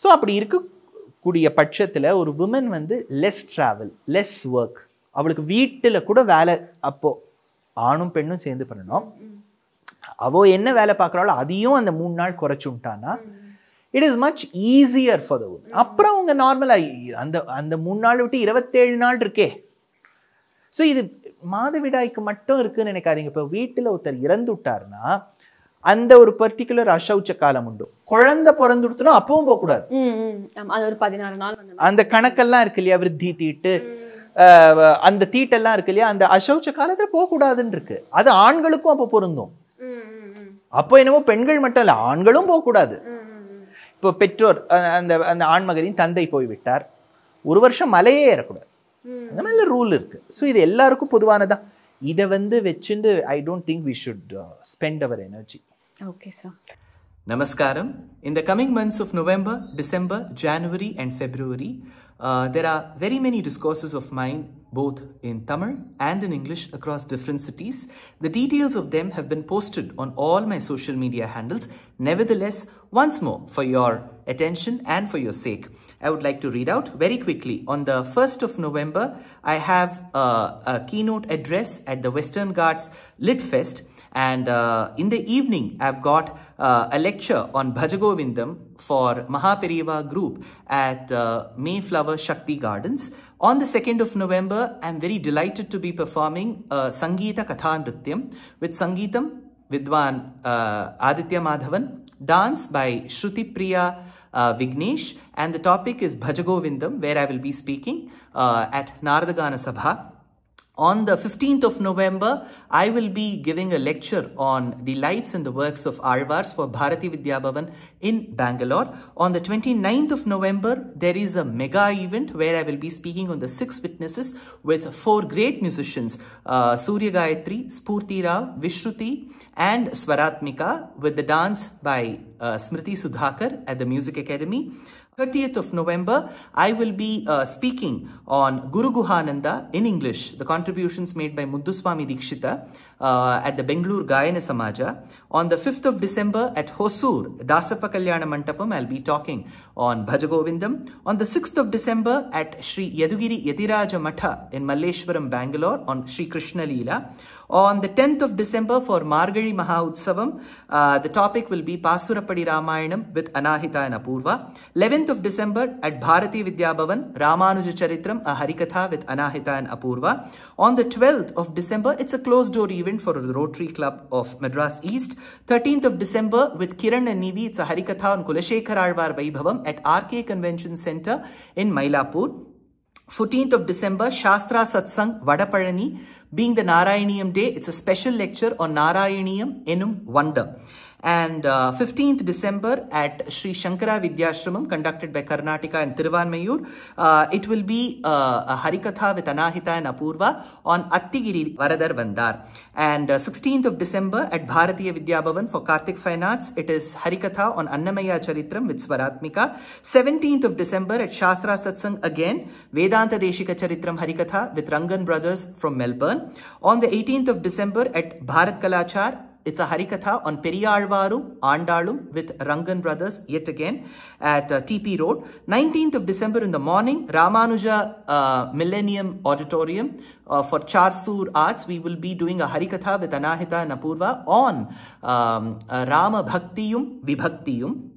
சோ அப்படி இருக்கக்கூடிய பட்சத்துல ஒரு women less travel, less work, அவளுக்கு வீட்டுல கூட வேலை, அப்போ ஆணும் பெண்ணும் சேர்ந்து பண்ணணும். அவ என்ன வேலை பார்க்கறாளோ அதையும் அந்த 3 நாள் குறைச்சுட்டானா it is much easier for the women. அப்புறம் அவங்க நார்மலா அந்த 3 நாள் விட்டு 27 நாள் இருக்கே. ஸோ இது மாதவிடாய்க்கு மட்டும் இருக்குன்னு நினைக்காதீங்க. இப்போ வீட்டுல ஒருத்தர் இறந்து விட்டாருன்னா அந்த ஒரு பர்டிகுலர் அசௌச்ச காலம் உண்டு. குழந்தை பிறந்துடுத்துனா அப்பவும் போகக்கூடாது. ஒரு 16 நாள் அந்த கணக்கெல்லாம் இருக்கு இல்லையா, விருத்தி தீட்டு, அந்த தீட்டெல்லாம் இருக்கு இல்லையா, அந்த அசௌச்ச காலத்துல போகக்கூடாதுன்னு இருக்கு. அது ஆண்களுக்கும் அப்போ பொருந்தும். அப்போ என்னவோ பெண்கள் மட்டும் இல்ல, ஆண்களும் போகக்கூடாது. இப்போ பெற்றோர் அந்த ஆண்மகரின் தந்தை போய்விட்டார், 1 வருஷம் மலையே ஏறக்கூடாது, அந்த மாதிரி ரூல் இருக்கு. ஸோ இது எல்லாருக்கும் பொதுவானதான். இதை வச்சுட்டு I don't think we should spend our energy. Okay sir. Namaskaram. In the coming months of November, December, January and February, there are very many discourses of mine, both in Tamil and in English, across different cities. The details of them have been posted on all my social media handles. Nevertheless, once more, for your attention and for your sake, I would like to read out very quickly. On the 1st of November, I have a keynote address at the Western Ghats Lit Fest. And in the evening, I've got a lecture on Bhajagovindam for Mahaperiva group at Mayflower Shakti Gardens. On the 2nd of November, I'm very delighted to be performing Sangeeta Katha Nrityam with Sangeetam Vidwan Aditya Madhavan, dance by Shruti Priya Vignesh, and the topic is Bhajagovindam, where I will be speaking at Naradagana Sabha. On the 15th of November, I will be giving a lecture on the lives and the works of Alvars for Bharati Vidya Bhavan in Bangalore. On the 29th of November, there is a mega event where I will be speaking on the 6 witnesses with 4 great musicians, Surya Gayatri, Spurti Rao, Vishruti and Swaratmika, with the dance by Smriti Sudhakar at the Music Academy. 30th of November, I will be speaking on Guru Guhananda in English, the contributions made by Mudduswami Dikshita at the Bengaluru Gayana Samaja. On the 5th of December at Hosur, Dasappa Kalyana Mantapam, I'll be talking on Bhajagovindam. On the 6th of December at Sri Yadugiri Yatiraja Matha in Malleshwaram, Bangalore, on Sri Krishna Leela. On the 10th of December for Margari Maha Utsavam, the topic will be Pasurapadi Ramayanam with Anahita and Apurva. 11th of December at Bharati Vidya Bhavan, Ramanuja Charitram, a Harikatha with Anahita and Apurva. On the 12th of December, it's a closed door event for the Rotary Club of Madras East. 13th of December with Kiran and Nivi, it's a Harikatha on Kulashekar Alvar Vaibhavam at RK Convention Center in Mylapore. 14th of December, Shastra Satsang Vadapalani. Being the Narayaniyam day, it's a special lecture on Narayaniyam Enum Wonder. And 15th December at Sri Shankara Vidyashramam, conducted by Karnataka and Thiruvanmayur. It will be a Harikatha with Anahita and Apurva on Attigiri Varadar Vandar. And 16th of December at Bharatiya Vidya Bhavan for Kartik Fine Arts, it is Harikatha on Annamaya Charitram with Swaratmika. 17th of December at Shastra Satsang again, Vedanta Deshika Charitram Harikatha with Rangan Brothers from Melbourne. On the 18th of December at Bharat Kalachar, it's a Harikatha on Periyalvarum, Andalum with Rangan Brothers yet again at TP Road. 19th of December in the morning, Ramanuja Millennium Auditorium for Charsur Arts. We will be doing a Harikatha with Anahita and Apurva on Rama Bhaktiyum Vibhaktiyum.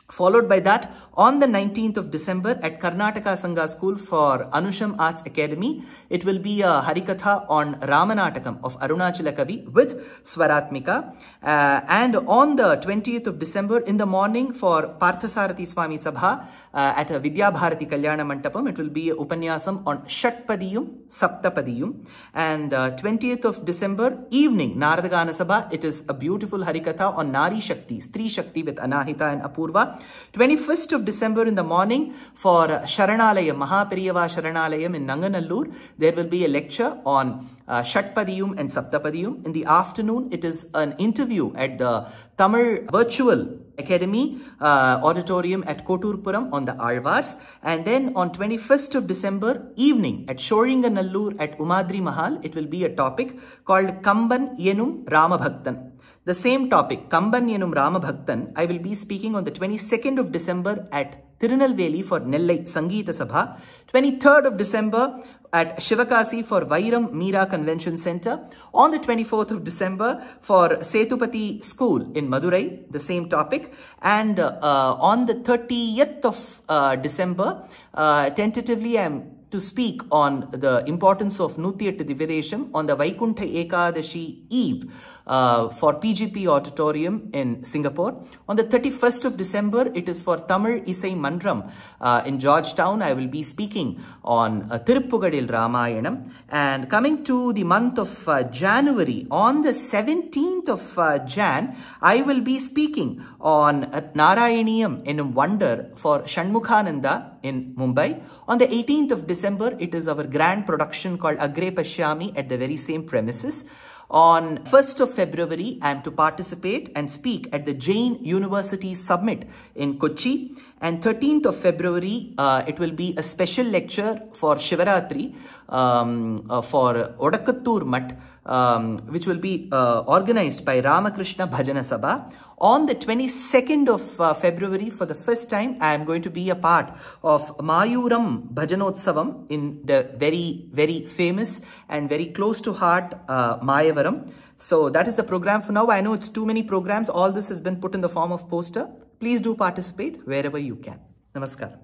Followed by that, on the 19th of December at Karnataka Sangha School for Anusham Arts Academy, it will be a Harikatha on Ramanatakam of Arunachala Kavi with Swaratmika. And on the 20th of December in the morning for Parthasarathi Swami Sabha at Vidya Bharati Kalyana Mantapam, it will be a Upanyasam on Shatpadiyum, Saptapadiyum. And 20th of December evening, Naradagana Sabha, it is a beautiful Harikatha on Nari Shakti, Stri Shakti with Anahita and Apurva. 21st of December in the morning for Sharanalayam, Mahaperiyava Sharanalayam in Nanganallur, there will be a lecture on Shatpadiyum and Saptapadiyum. In the afternoon, it is an interview at the Tamil Virtual Academy Auditorium at Koturpuram on the Alvars. And then on 21st of December evening at Shoringanallur at Umadri Mahal, it will be a topic called Kamban Yenum Ramabhaktan. The same topic, Kamban Yenum Ramabhaktan, I will be speaking on the 22nd of December at Tirunelveli for Nellai Sangeeta Sabha. 23rd of December at Shivakasi for Vairam Meera Convention Center. On the 24th of December for Setupati School in Madurai, the same topic. And on the 30th of December, tentatively I am to speak on the importance of Nutyattu Divyadesham on the Vaikuntha Ekadashi Eve for PGP Auditorium in Singapore. On the 31st of December, it is for Tamil Isai Mandram in Georgetown. I will be speaking on Tiruppugadil Ramayanam. And coming to the month of January, on the 17th of Jan, I will be speaking on Narayaniyam in Wonder for Shanmukhananda in Mumbai. On the 18th of December, it is our grand production called Agre Pashyami at the very same premises. On 1st of February, I am to participate and speak at the Jain University Summit in Kochi. And 13th of February, it will be a special lecture for Shivaratri for Odakattur Mat, which will be organized by Ramakrishna Bhajana Sabha. On the 22nd of February, for the first time, I am going to be a part of Mayuram Bhajanotsavam in the very, very famous and very close to heart Mayavaram. So that is the program for now. I know it's too many programs. All this has been put in the form of poster. Please do participate wherever you can. Namaskaram.